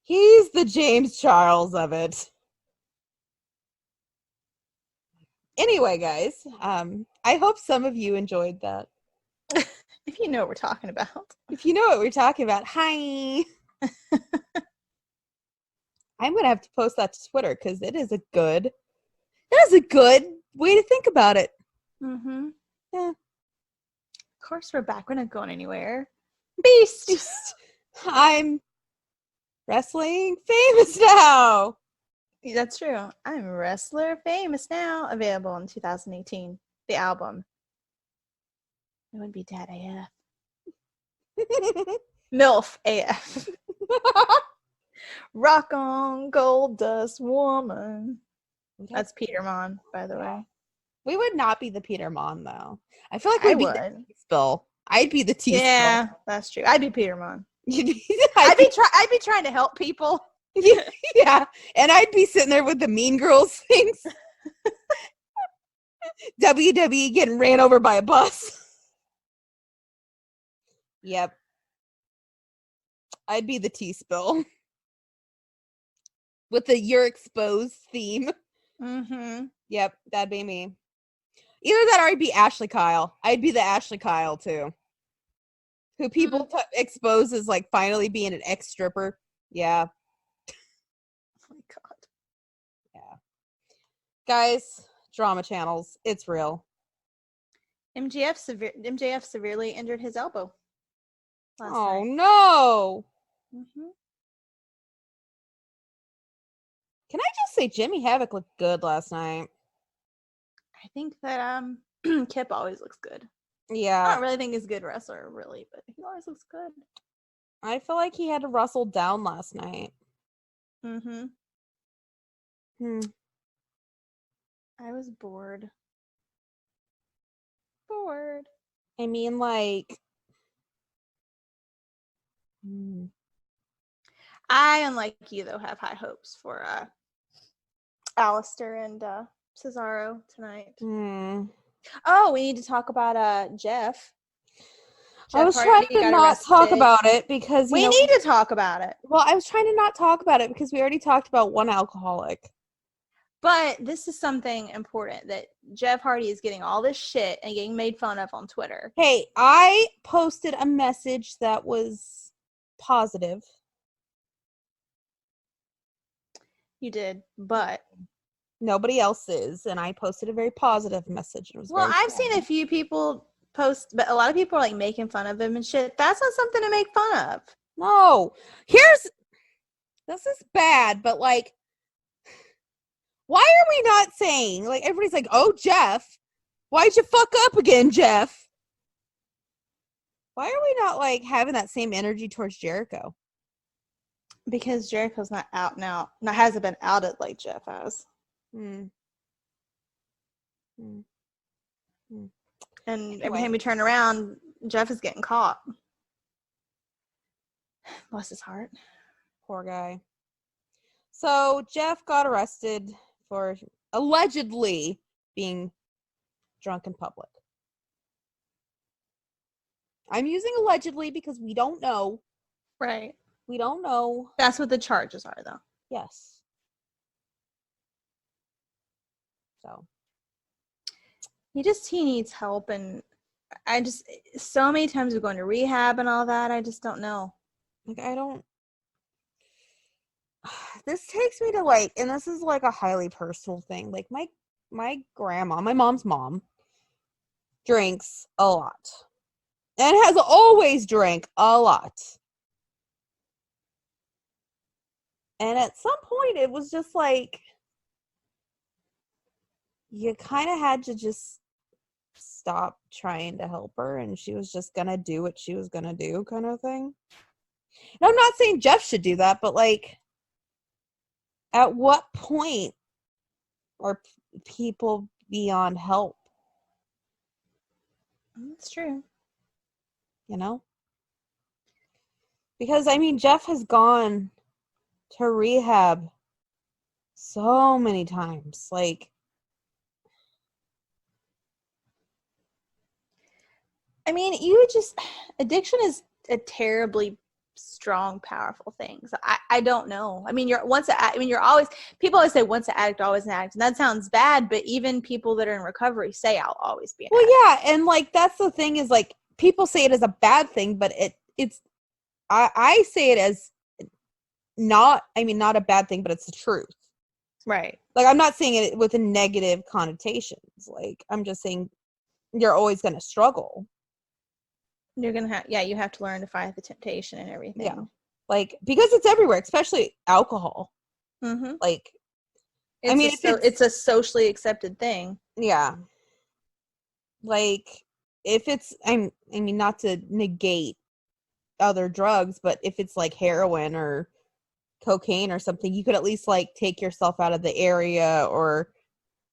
He's the James Charles of it. Anyway, guys, I hope some of you enjoyed that. If you know what we're talking about. If you know what we're talking about, hi. I'm going to have to post that to Twitter because that is a good way to think about it. Mm-hmm. Yeah. Of course we're back. We're not going anywhere. Beast. I'm wrestling famous now. That's true. I'm Wrestler Famous now. Available in 2018. The album. It would be Dad AF. MILF AF. Rock on, gold dust woman. That's Peter Mon, by the way. We would not be the Peter Mon, though. I feel like we'd be the T-Spill. I'd be the T-Spill. Yeah, that's true. I'd be Peter Mon. I'd be trying to help people. Yeah, and I'd be sitting there with the Mean Girls things. WWE getting ran over by a bus. Yep. I'd be the T-Spill. With the You're Exposed theme. Mm-hmm. Yep, that'd be me. Either that or I'd be Ashley Kyle. I'd be the Ashley Kyle, too. Who people expose as, like, finally being an ex-stripper. Yeah. Oh, my God. Yeah. Guys, drama channels. It's real. MJF severely injured his elbow last Oh, night. no. Mm-hmm. Can I just say Jimmy Havoc looked good last night? I think that Kip always looks good. Yeah. I don't really think he's a good wrestler, really, but he always looks good. I feel like he had to wrestle down last night. Mm-hmm. I was bored. I mean, like... I, unlike you, though, have high hopes for Alistair and Cesaro tonight. Oh, we need to talk about Jeff. I was trying to not talk about it because we need to talk about it. Well, I was trying to not talk about it because we already talked about one alcoholic. But this is something important that Jeff Hardy is getting all this shit and getting made fun of on Twitter. Hey, I posted a message that was positive. You did, but nobody else is, and I posted a very positive message. It was I've seen a few people post, but a lot of people are like making fun of him and shit. That's not something to make fun of. No, this is bad, but like, why are we not saying, like, everybody's like, oh, Jeff, why'd you fuck up again, Jeff? Why are we not like having that same energy towards Jericho? Because Jericho's not out now. Hasn't been outed like Jeff has. And every time we turn around, Jeff is getting caught. Bless his heart. Poor guy. So Jeff got arrested for allegedly being drunk in public. I'm using allegedly because we don't know. Right. We don't know. That's what the charges are, though. Yes. So. He needs help, and I just, so many times we're going to rehab and all that, I just don't know. Like, I don't. This takes me to, like, and this is like a highly personal thing. Like, my grandma, my mom's mom, drinks a lot. And has always drank a lot. And at some point, it was just like, you kind of had to just stop trying to help her, and she was just gonna do what she was gonna do, kind of thing. And I'm not saying Jeff should do that, but, like, at what point are people beyond help? That's true. You know? Because, I mean, Jeff has gone to rehab so many times. Like, I mean, addiction is a terribly strong, powerful thing. So I don't know. I mean, people always say once an addict, always an addict. And that sounds bad, but even people that are in recovery say I'll always be an addict. Well, yeah. And, like, that's the thing is, like, people say it as a bad thing, but I say it as not a bad thing, but it's the truth. Right. Like, I'm not saying it with a negative connotations. Like, I'm just saying you're always going to struggle. You're going to have, you have to learn to fight the temptation and everything. Yeah. Like, because it's everywhere, especially alcohol. Mm-hmm. Like, it's a socially accepted thing. Yeah. Like, if it's, I mean, not to negate other drugs, but if it's like heroin or cocaine or something, you could at least, like, take yourself out of the area, or,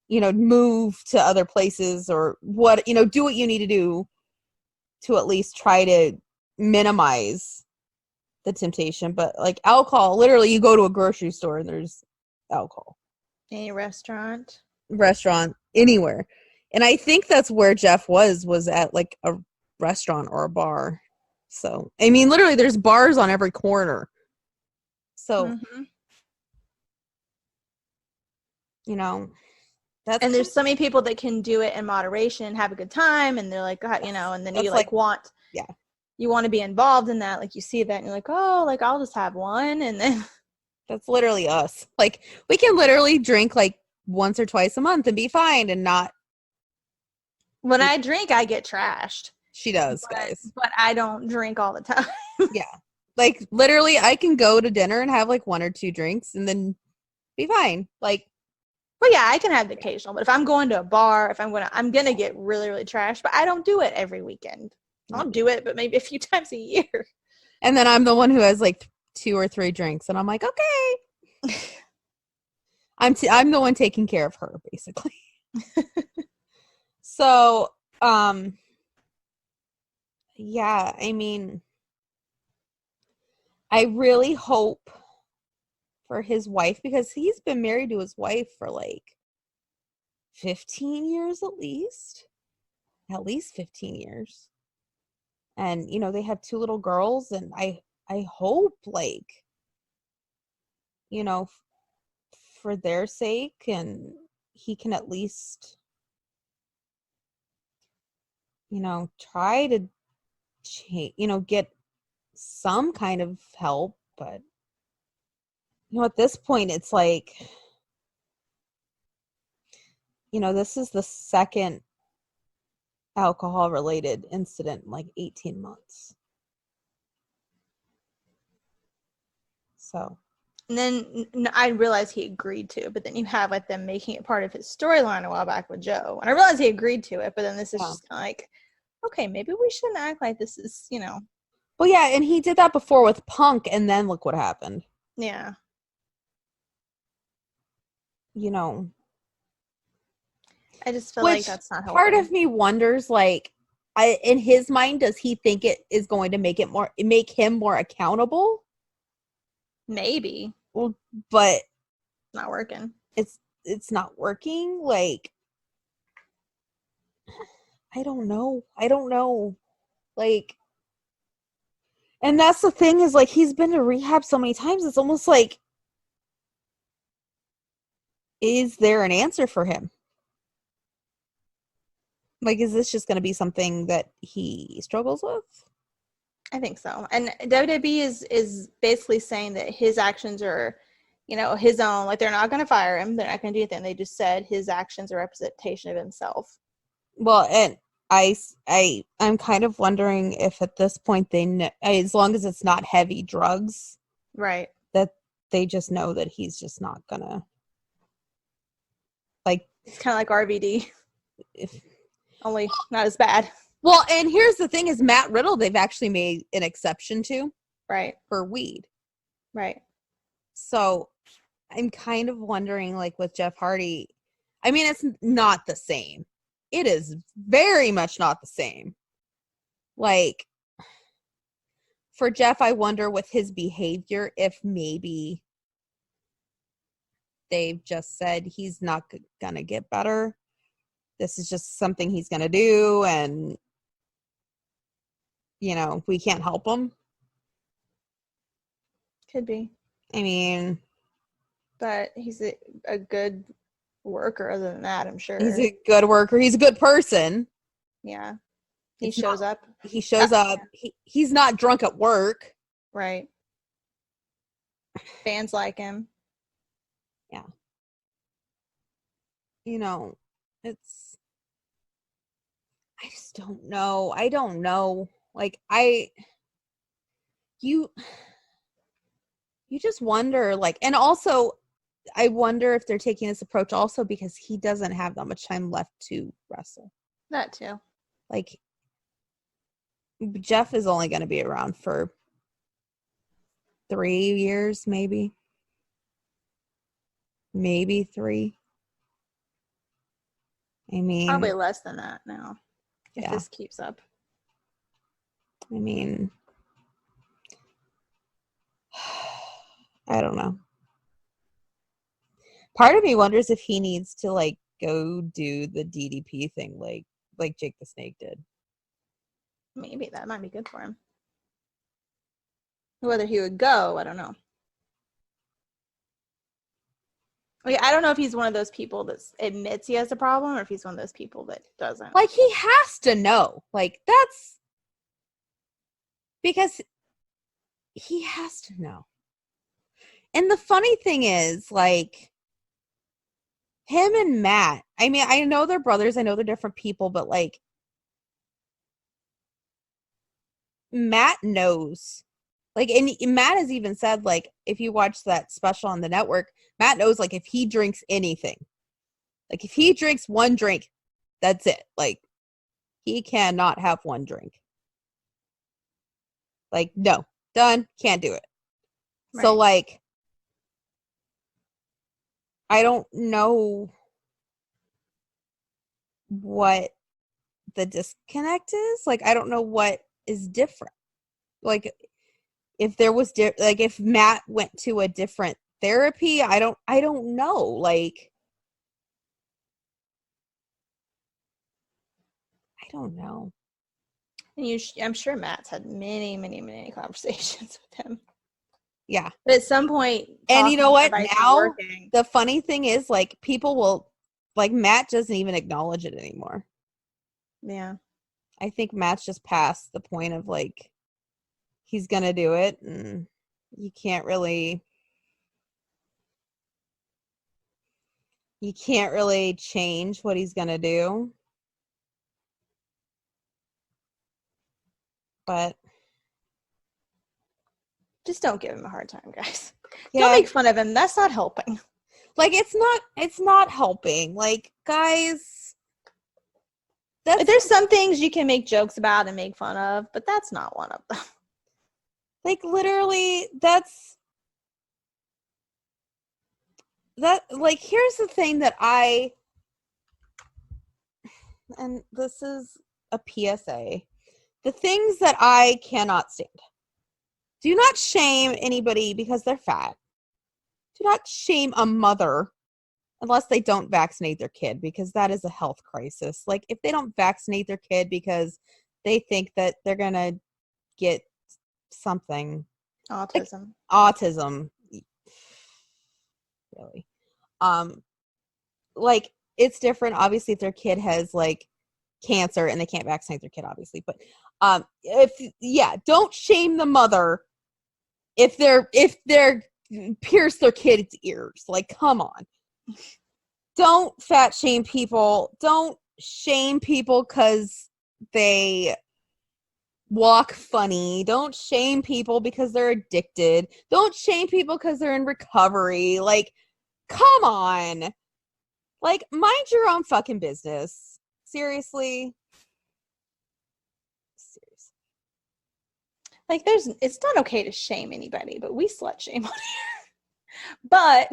move to other places, or what, do what you need to do to at least try to minimize the temptation. But, like, alcohol, literally, you go to a grocery store and there's alcohol. Any restaurant, anywhere. And I think that's where Jeff was at, like, a restaurant or a bar. So, I mean, literally, there's bars on every corner. So, mm-hmm. That's, and there's so many people that can do it in moderation and have a good time, and they're like, God, and then you you want to be involved in that, like, you see that and you're like, oh, like, I'll just have one, and then that's literally us. Like, we can literally drink, like, once or twice a month and be fine and not. When I drink, I get trashed. She does, guys. But I don't drink all the time. Yeah. Like, literally, I can go to dinner and have, like, 1 or 2 drinks and then be fine. Like, well, yeah, I can have the occasional, but if I'm going to a bar, I'm gonna get really, really trashed. But I don't do it every weekend. I'll do it, but maybe a few times a year. And then I'm the one who has, like, 2 or 3 drinks, and I'm like, okay. I'm the one taking care of her, basically. So, yeah, I mean, I really hope for his wife, because he's been married to his wife for, like, 15 years at least 15 years. And, they have 2 little girls, and I hope, like, for their sake, and he can at least, try to change, get some kind of help. But, at this point, it's like, this is the second alcohol-related incident in, like, 18 months. So. And then I realized he agreed to, but then you have, like, them making it part of his storyline a while back with Joe. And I realized he agreed to it, but then this is just kind of like, okay, maybe we shouldn't act like this is, Well, yeah, and he did that before with Punk, and then look what happened. Yeah. I just feel like that's not helping. Part of me wonders, like, in his mind, does he think it is going to make him more accountable? Maybe. Well, but it's not working. It's not working. Like, I don't know. Like, And that's the thing is, like, he's been to rehab so many times. It's almost like, is there an answer for him? Like, is this just going to be something that he struggles with? I think so. And WWE is basically saying that his actions are, his own. Like, they're not going to fire him. They're not going to do anything. They just said his actions are representation of himself. Well, and I'm kind of wondering if at this point they know, as long as it's not heavy drugs, right? That they just know that he's just not gonna, like, it's kind of like RVD, only not as bad. Well, and here's the thing: is Matt Riddle they've actually made an exception to, right, for weed, right? So I'm kind of wondering, like, with Jeff Hardy, I mean, it's not the same. It is very much not the same. Like, for Jeff, I wonder with his behavior if maybe they've just said he's not going to get better. This is just something he's going to do, and, we can't help him. Could be. I mean, but he's a good worker. Other than that, I'm sure he's a good worker. He's a good person. Yeah, he shows up. He shows up. He's not drunk at work. Right. Fans like him. Yeah. I just don't know. I don't know. Like, you just wonder, like, and also I wonder if they're taking this approach also because he doesn't have that much time left to wrestle. That too. Like, Jeff is only going to be around for 3 years, maybe 3. I mean, probably less than that now, if yeah. this keeps up. I mean, I don't know. Part of me wonders if he needs to, like, go do the DDP thing like Jake the Snake did. Maybe that might be good for him. Whether he would go, I don't know. Like, I don't know if he's one of those people that admits he has a problem or if he's one of those people that doesn't. Like, he has to know. Like, that's because he has to know. And the funny thing is, like, him and Matt, I mean, I know they're brothers. I know they're different people, but, like, Matt knows. Like, and Matt has even said, like, if you watch that special on the network, Matt knows, like, if he drinks anything, like, if he drinks one drink, that's it. Like, he cannot have one drink. Like, no, done, can't do it. Right. So, like, I don't know what the disconnect is. Like, I don't know what is different. Like, if there was like, if Matt went to a different therapy, I don't know. Like, I don't know. And I'm sure Matt's had many, many, many conversations with him. Yeah. But at some point, and you know what? Now, the funny thing is, like, people will, like, Matt doesn't even acknowledge it anymore. Yeah. I think Matt's just past the point of, like, he's going to do it, and you can't really change what he's going to do. But just don't give him a hard time, guys. Yeah. Don't make fun of him. That's not helping. Like, it's not helping. Like, guys, there's some things you can make jokes about and make fun of, but that's not one of them. Like, literally, like, here's the thing that and this is a PSA. The things that I cannot stand. Do not shame anybody because they're fat. Do not shame a mother unless they don't vaccinate their kid, because that is a health crisis. Like, if they don't vaccinate their kid because they think that they're going to get something. Autism. Autism. Really. Like, it's different, obviously, if their kid has, like, cancer and they can't vaccinate their kid, obviously. But, don't shame the mother if they're pierce their kid's ears. Like, come on. Don't fat shame people. Don't shame people because they walk funny. Don't shame people because they're addicted. Don't shame people because they're in recovery. Like, come on. Like, mind your own fucking business. Seriously. Like, it's not okay to shame anybody, but we slut shame on here. But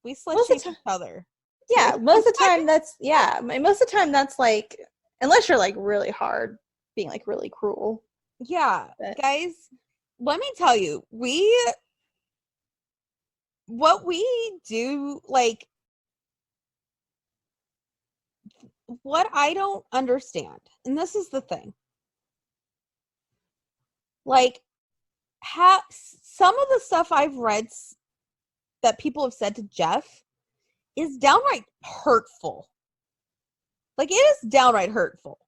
we slut shame each other. Yeah, most of the time that's like, unless you're like really hard, being like really cruel. Yeah, guys, let me tell you, what we do, like, what I don't understand, and this is the thing, like, some of the stuff I've read that people have said to Jeff is downright hurtful. Like, it is downright hurtful.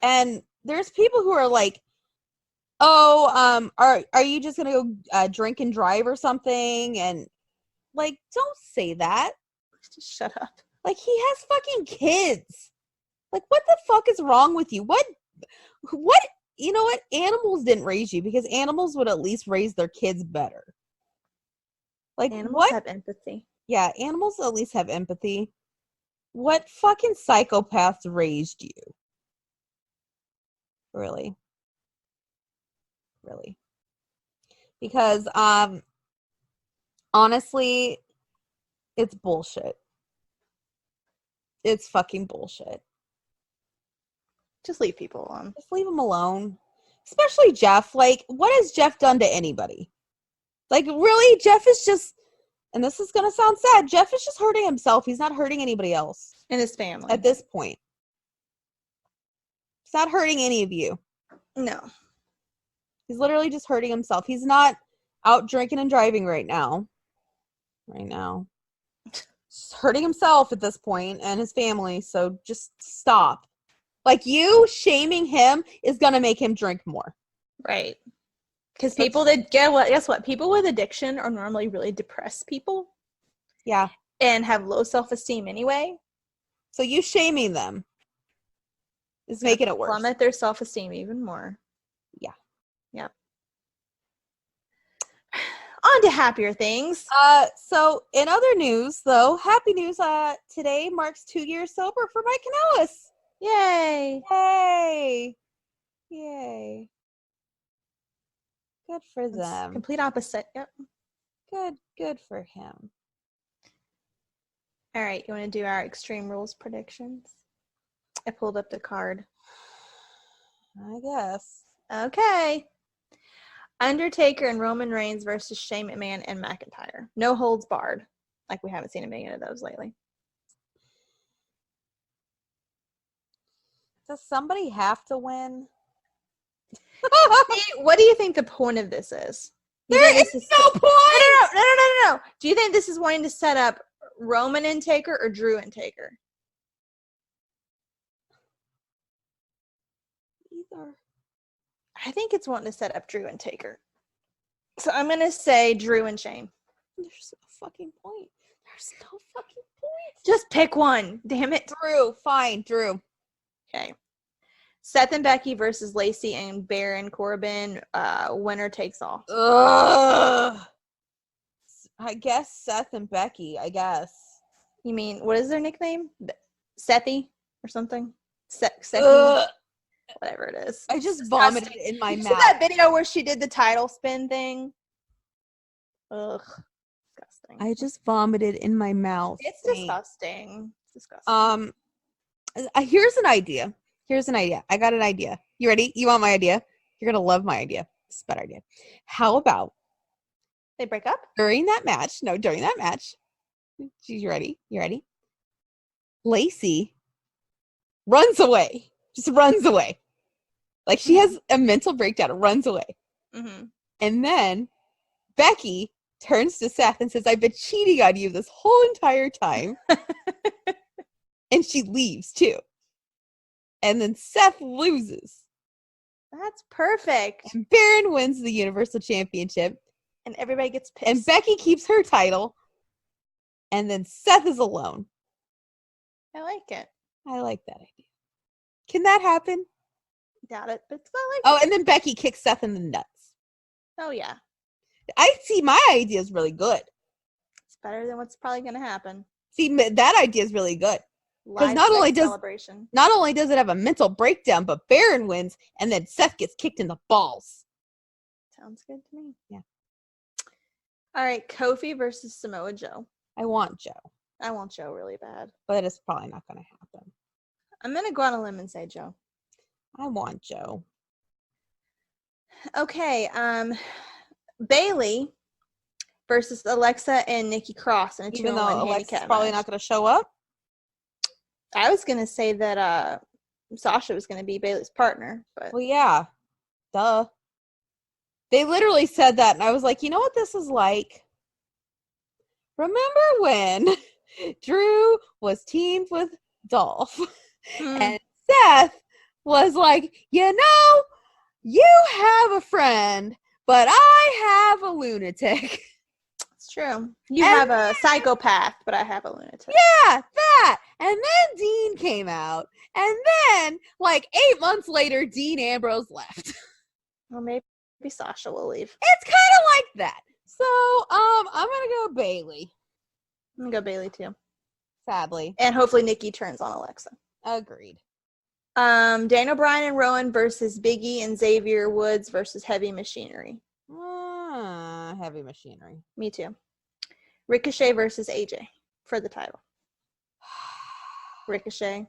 And there's people who are like, oh, are you just gonna go drink and drive or something? And, like, don't say that. Just shut up. Like, he has fucking kids. Like, what the fuck is wrong with you? What, you know what? Animals didn't raise you, because animals would at least raise their kids better. Like, animals have empathy. Yeah, animals at least have empathy. What fucking psychopaths raised you? Really? Really? Because, honestly, it's bullshit. It's fucking bullshit. Just leave people alone. Just leave them alone. Especially Jeff. Like, what has Jeff done to anybody? Like, really? Jeff is just, and this is going to sound sad, Jeff is just hurting himself. He's not hurting anybody else. And his family. At this point. He's not hurting any of you. No. He's literally just hurting himself. He's not out drinking and driving right now. He's hurting himself at this point and his family, so just stop. Like, you shaming him is going to make him drink more. Right. Because people that guess what? People with addiction are normally really depressed people. Yeah. And have low self-esteem anyway. So you shaming them is making it worse. Plummet their self-esteem even more. Yeah. Yep. On to happier things. So in other news, though, happy news. Today marks 2 years sober for Mike Kanellis. Yay! Yay! Yay! Good for them. Complete opposite. Yep. Good for him. All right, you want to do our Extreme Rules predictions? I pulled up the card. I guess. Okay. Undertaker and Roman Reigns versus Shane McMahon and McIntyre. No holds barred. Like, we haven't seen a million of those lately. Does somebody have to win? What do you think the point of this is? There is no point! No. Do you think this is wanting to set up Roman and Taker or Drew and Taker? Either. I think it's wanting to set up Drew and Taker. So I'm going to say Drew and Shane. There's no fucking point. There's no fucking point. Just pick one. Damn it. Drew. Fine. Drew. Okay. Seth and Becky versus Lacey and Baron Corbin. Winner takes all. Ugh. I guess Seth and Becky. I guess. You mean, what is their nickname? Sethy or something? Sethy? Whatever it is. I just vomited in my mouth. See that video where she did the title spin thing? Ugh. Disgusting. I just vomited in my mouth. It's disgusting. It's disgusting. Here's an idea. I got an idea. You ready? You want my idea? You're going to love my idea. It's a better idea. How about they break up? During that match. You ready? Lacey runs away. Just runs away. Like, she has a mental breakdown and runs away. Mm-hmm. And then Becky turns to Seth and says, I've been cheating on you this whole entire time. And she leaves too. And then Seth loses. That's perfect. And Baron wins the Universal Championship. And everybody gets pissed. And Becky keeps her title. And then Seth is alone. I like it. I like that idea. Can that happen? Doubt it, but I like Oh, it. and then Becky kicks Seth in the nuts. Oh, yeah. I see my idea is really good. It's better than what's probably going to happen. See, that idea is really good. Live not only sex does- celebration. Not only does it have a mental breakdown, but Baron wins, and then Seth gets kicked in the balls. Sounds good to me. Yeah. All right, Kofi versus Samoa Joe. I want Joe, I want Joe really bad. but it's probably not going to happen. I'm going to go on a limb and say Joe. I want Joe. Okay, Bailey versus Alexa and Nikki Cross in a Even 2-on-1 though Alexa's handicap probably match. not going to show up. I was going to say that Sasha was going to be Bailey's partner, but Well, yeah. Duh. They literally said that, and I was like, you know what this is like? Remember when Drew was teamed with Dolph? And Seth was like, you know, you have a friend, but I have a lunatic. it's true. You And have a psychopath, but I have a lunatic. Yeah, that. And then Dean came out. And then, like 8 months later, Dean Ambrose left. Well, maybe Sasha will leave. It's kind of like that. So, I'm gonna go Bailey. I'm going to go Bailey, too. Sadly. And hopefully Nikki turns on Alexa. Agreed. Daniel Bryan and Rowan versus Biggie and Xavier Woods versus Heavy Machinery. Heavy machinery. Me too. Ricochet versus AJ for the title. Ricochet.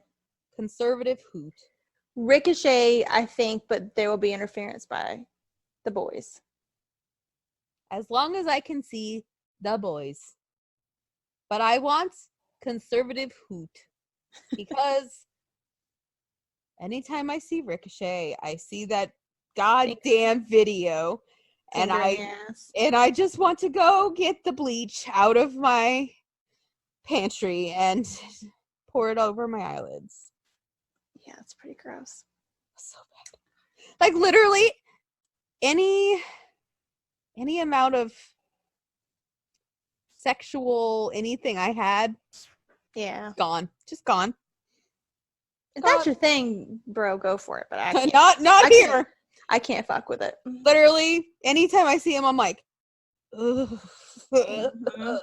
Conservative hoot. Ricochet, I think, but there will be interference by the boys. As long as I can see the boys. But I want conservative hoot. Because anytime I see Ricochet, I see that goddamn video. And I just want to go get the bleach out of my pantry and pour it over my eyelids. Yeah, it's pretty gross. So bad. Like literally any amount of sexual anything I had, Yeah. gone. Just gone. If that's your thing, bro, go for it. But I can't. Not I here. can't. I can't fuck with it. Literally, anytime I see him, I'm like, ugh. Mhm.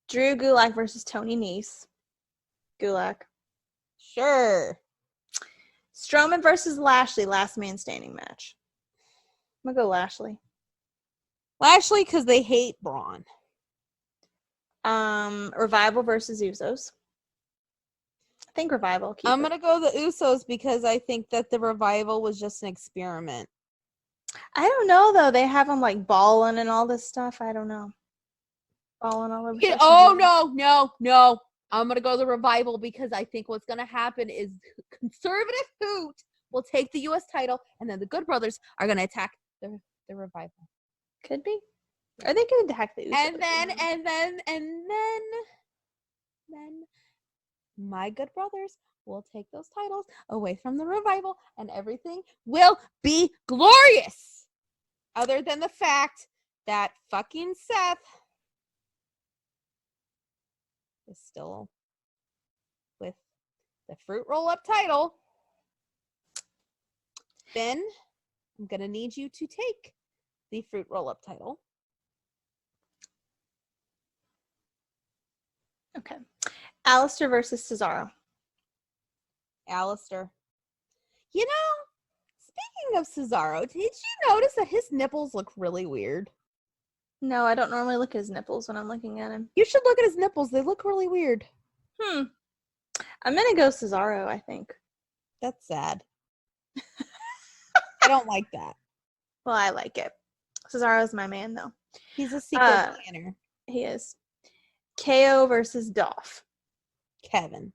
Drew Gulak versus Tony Nese. Gulak. Sure. Strowman versus Lashley, last man standing match. I'm gonna go Lashley. Lashley, because they hate Braun. Revival versus Usos. I think Revival. I'm going to go the Usos because I think that the Revival was just an experiment. I don't know, though. They have them, like, balling and all this stuff. I don't know. Balling all over. No. I'm going to go the Revival because I think what's going to happen is conservative hoot will take the U.S. title and then the Good Brothers are going to attack the Revival. Could be. Are they going to attack the Usos? And then my Good Brothers will take those titles away from the Revival and everything will be glorious. Other than the fact that fucking Seth is still with the fruit roll-up title. Ben, I'm going to need you to take the fruit roll-up title. Okay. Alistair versus Cesaro. Alistair. You know, speaking of Cesaro, did you notice that his nipples look really weird? No, I don't normally look at his nipples when I'm looking at him. You should look at his nipples. They look really weird. I'm going to go Cesaro, I think. That's sad. I don't like that. Well, I like it. Cesaro's my man, though. He's a secret planner. He is. KO versus Dolph. Kevin.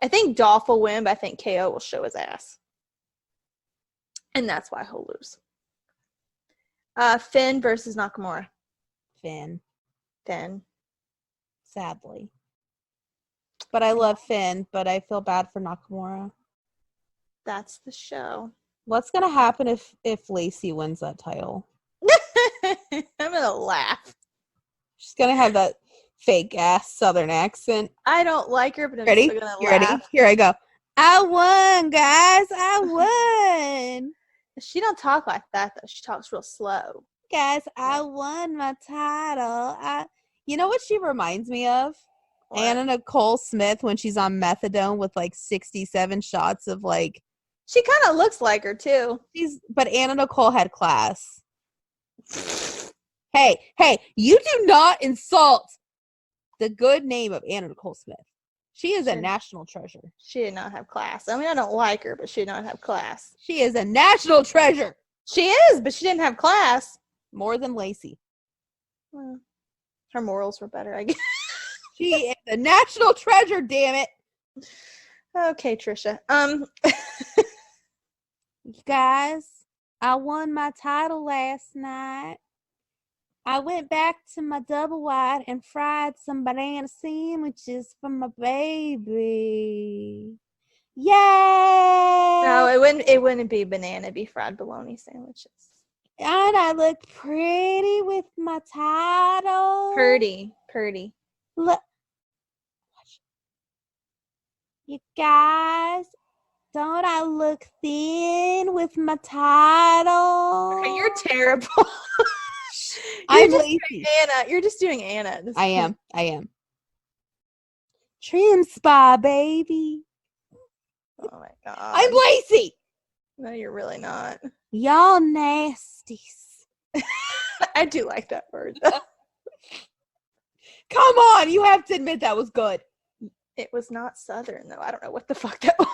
I think Dolph will win, but I think KO will show his ass. And that's why he'll lose. Finn versus Nakamura. Finn, Finn. sadly. But I love Finn, but I feel bad for Nakamura. That's the show. What's gonna happen if Lacey wins that title? I'm gonna laugh. She's gonna have that fake ass Southern accent. I don't like her, but I'm Ready? still gonna You laugh. ready? Here I go. I won, guys. I won. She don't talk like that though. She talks real slow. Guys, I won my title. You know what she reminds me of? What? Anna Nicole Smith when she's on methadone with like 67 shots of like. She kind of looks like her too. But Anna Nicole had class. Hey, you do not insult the good name of Anna Nicole Smith. She is a national treasure. She did not have class. I mean, I don't like her, but she did not have class. She is a national treasure. She is, but she didn't have class. More than Lacey. Well, her morals were better, I guess. She is a national treasure, damn it. Okay, Trisha. You guys, I won my title last night. I went back to my double wide and fried some banana sandwiches for my baby. Yay! No, it wouldn't be banana, it'd be fried bologna sandwiches. And I look pretty with my title. Purdy. Look. You guys, don't I look thin with my title? You're terrible. I'm just lazy. doing Anna. You're just doing Anna. At this point. I am. Trim spa, baby. Oh my god. I'm lazy. No, you're really not. Y'all nasties. I do like that word. Come on, you have to admit that was good. It was not Southern though. I don't know what the fuck that was.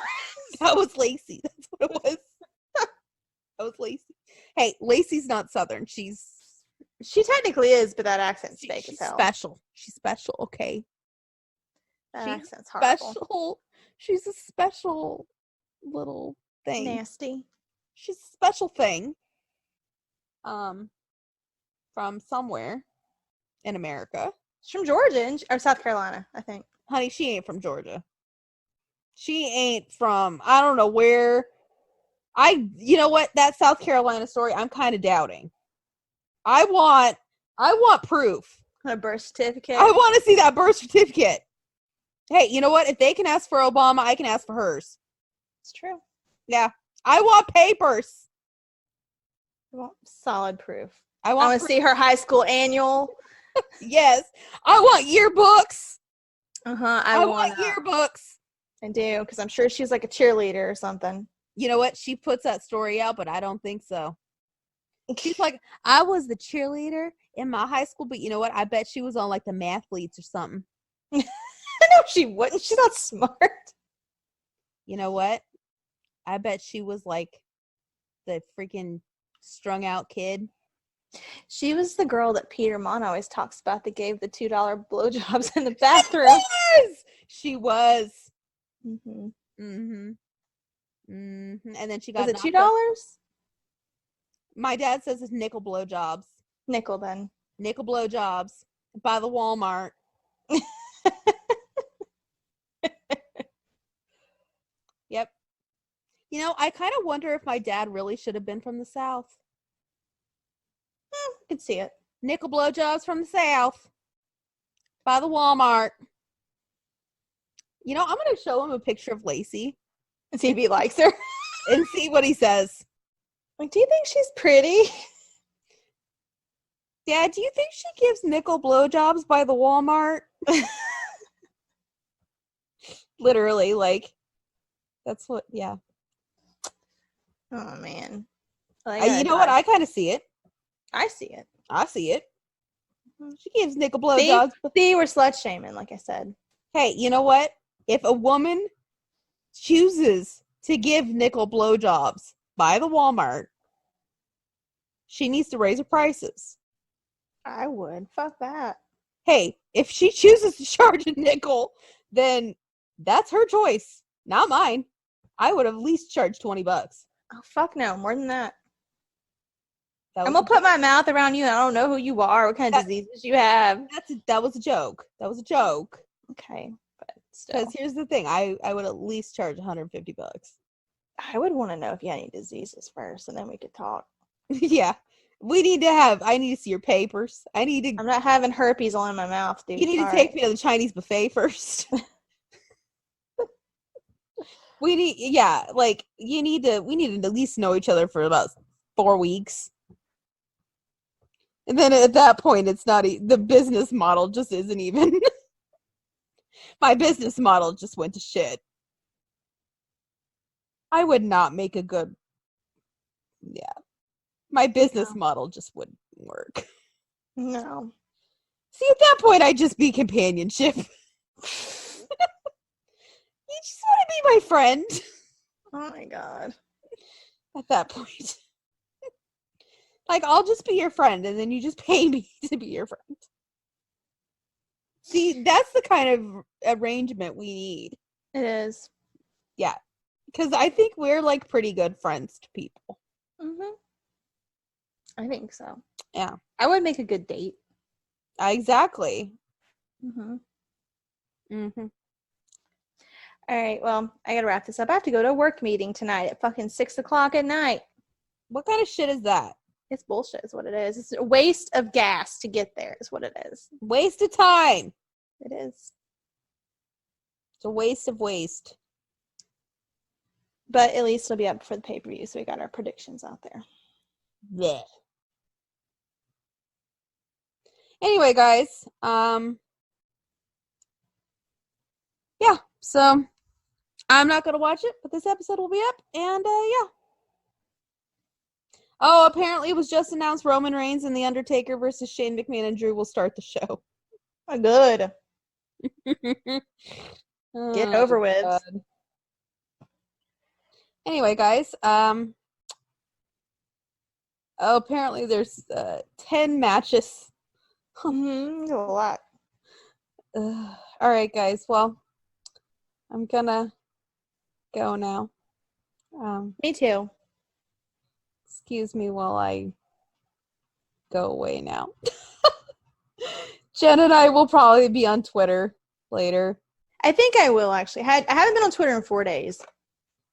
That was Lacey. That's what it was. That was Lacey. Hey, Lacey's not Southern. She technically is, but that accent's fake as hell. special. She's special, okay? That She's accent's horrible. special. She's a special little thing. Nasty. She's a special thing. From somewhere in America. She's from Georgia or South Carolina, I think. Honey, she ain't from Georgia. She ain't from, I don't know where. You know what? That South Carolina story, I'm kind of doubting. I want proof. A birth certificate. I want to see that birth certificate. Hey, you know what? If they can ask for Obama, I can ask for hers. It's true. Yeah. I want papers. I want solid proof. I I want want to see her high school annual. Yes. I want yearbooks. I want yearbooks. I do, because I'm sure she's like a cheerleader or something. You know what? She puts that story out, but I don't think so. She's like, I was the cheerleader in my high school, but you know what? I bet she was on like the mathletes or something. No, she wouldn't. She's not smart. You know what? I bet she was like the freaking strung out kid. She was the girl that Peter Mon always talks about that gave the $2 blowjobs in the bathroom. She was. Mm-hmm. Mm-hmm. Mm-hmm. And then she got Was it knocked $2? up. My dad says it's nickel blowjobs. Nickel then. Nickel blowjobs by the Walmart. Yep. You know, I kind of wonder if my dad really should have been from the South. I could see it. Nickel blowjobs from the South by the Walmart. You know, I'm going to show him a picture of Lacey. And see if he likes her. And see what he says. Like, do you think she's pretty? Dad, do you think she gives nickel blowjobs by the Walmart? Literally, like, that's what, yeah. Oh, man. You know what? I kind of see it. I see it. I see it. She gives nickel blowjobs. See, we're slut shaming, like I said. Hey, you know what? If a woman chooses to give nickel blowjobs by the Walmart, she needs to raise her prices. I would. Fuck that. Hey, if she chooses to charge a nickel, then that's her choice, not mine. I would have at least charged $20. Oh, fuck no. More than that. That I'm was going to put my mouth around you and I don't know who you are, what kind of diseases you have. that was a joke. That was a joke. Okay. But still. Because here's the thing. I would at least charge $150. I would want to know if you had any diseases first and then we could talk. Yeah. I need to see your papers. I'm not having herpes all in my mouth, dude. You need to take me to the Chinese buffet first. We need to at least know each other for about 4 weeks. And then at that point, it's not the business model just isn't even. My business model just went to shit. I would not make a good. Yeah. My business model just wouldn't work. No. See, at that point, I'd just be companionship. You just want to be my friend. Oh my god. At that point. Like, I'll just be your friend, and then you just pay me to be your friend. See, that's the kind of arrangement we need. It is. Yeah. Because I think we're, like, pretty good friends to people. Mm-hmm. I think so. Yeah. I would make a good date. Exactly. Mm-hmm. Mm-hmm. All right, well, I gotta wrap this up. I have to go to a work meeting tonight at fucking 6:00 at night. What kind of shit is that? It's bullshit is what it is. It's a waste of gas to get there is what it is. Waste of time. It is. It's a waste of waste. But at least it'll be up for the pay-per-view, so we got our predictions out there. Blech. Anyway, guys, yeah, so I'm not gonna watch it, but this episode will be up, and yeah. Oh, apparently it was just announced Roman Reigns and The Undertaker versus Shane McMahon and Drew will start the show. Oh, good. Get over with. God. Anyway, guys, apparently there's 10 matches. Mm-hmm. A lot. All right, guys. Well, I'm gonna go now. Me too. Excuse me while I go away now. Jen and I will probably be on Twitter later. I think I will actually. I haven't been on Twitter in 4 days,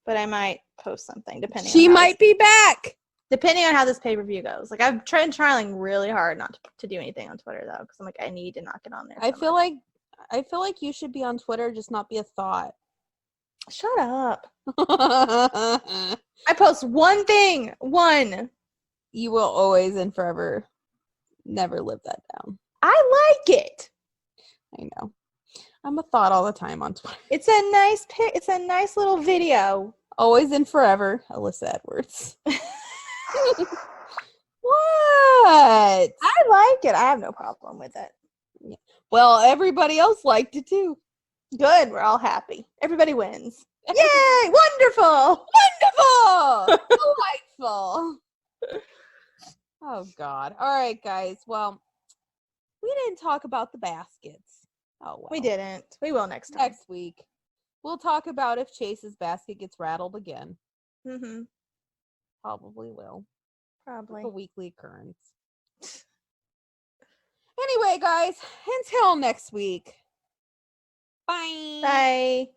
but I might post something depending. She might be back. Depending on how this pay-per-view goes. Like I've trying really hard not to do anything on Twitter though, because I'm like I need to not get on there. I feel like you should be on Twitter, just not be a thought. Shut up. I post one thing. One. You will always and forever never live that down. I like it. I know. I'm a thought all the time on Twitter. It's a nice it's a nice little video. Always and forever, Alyssa Edwards. What? I like it. I have no problem with it. Yeah. Well, everybody else liked it too. Good. We're all happy. Everybody wins. Yay! Wonderful! Wonderful! Delightful! Oh, God. All right, guys. Well, we didn't talk about the baskets. Oh, well. We didn't. We will next time. Next week. We'll talk about if Chase's basket gets rattled again. Mm-hmm. Probably will. Probably. It's a weekly occurrence. Anyway, guys, until next week. Bye. Bye.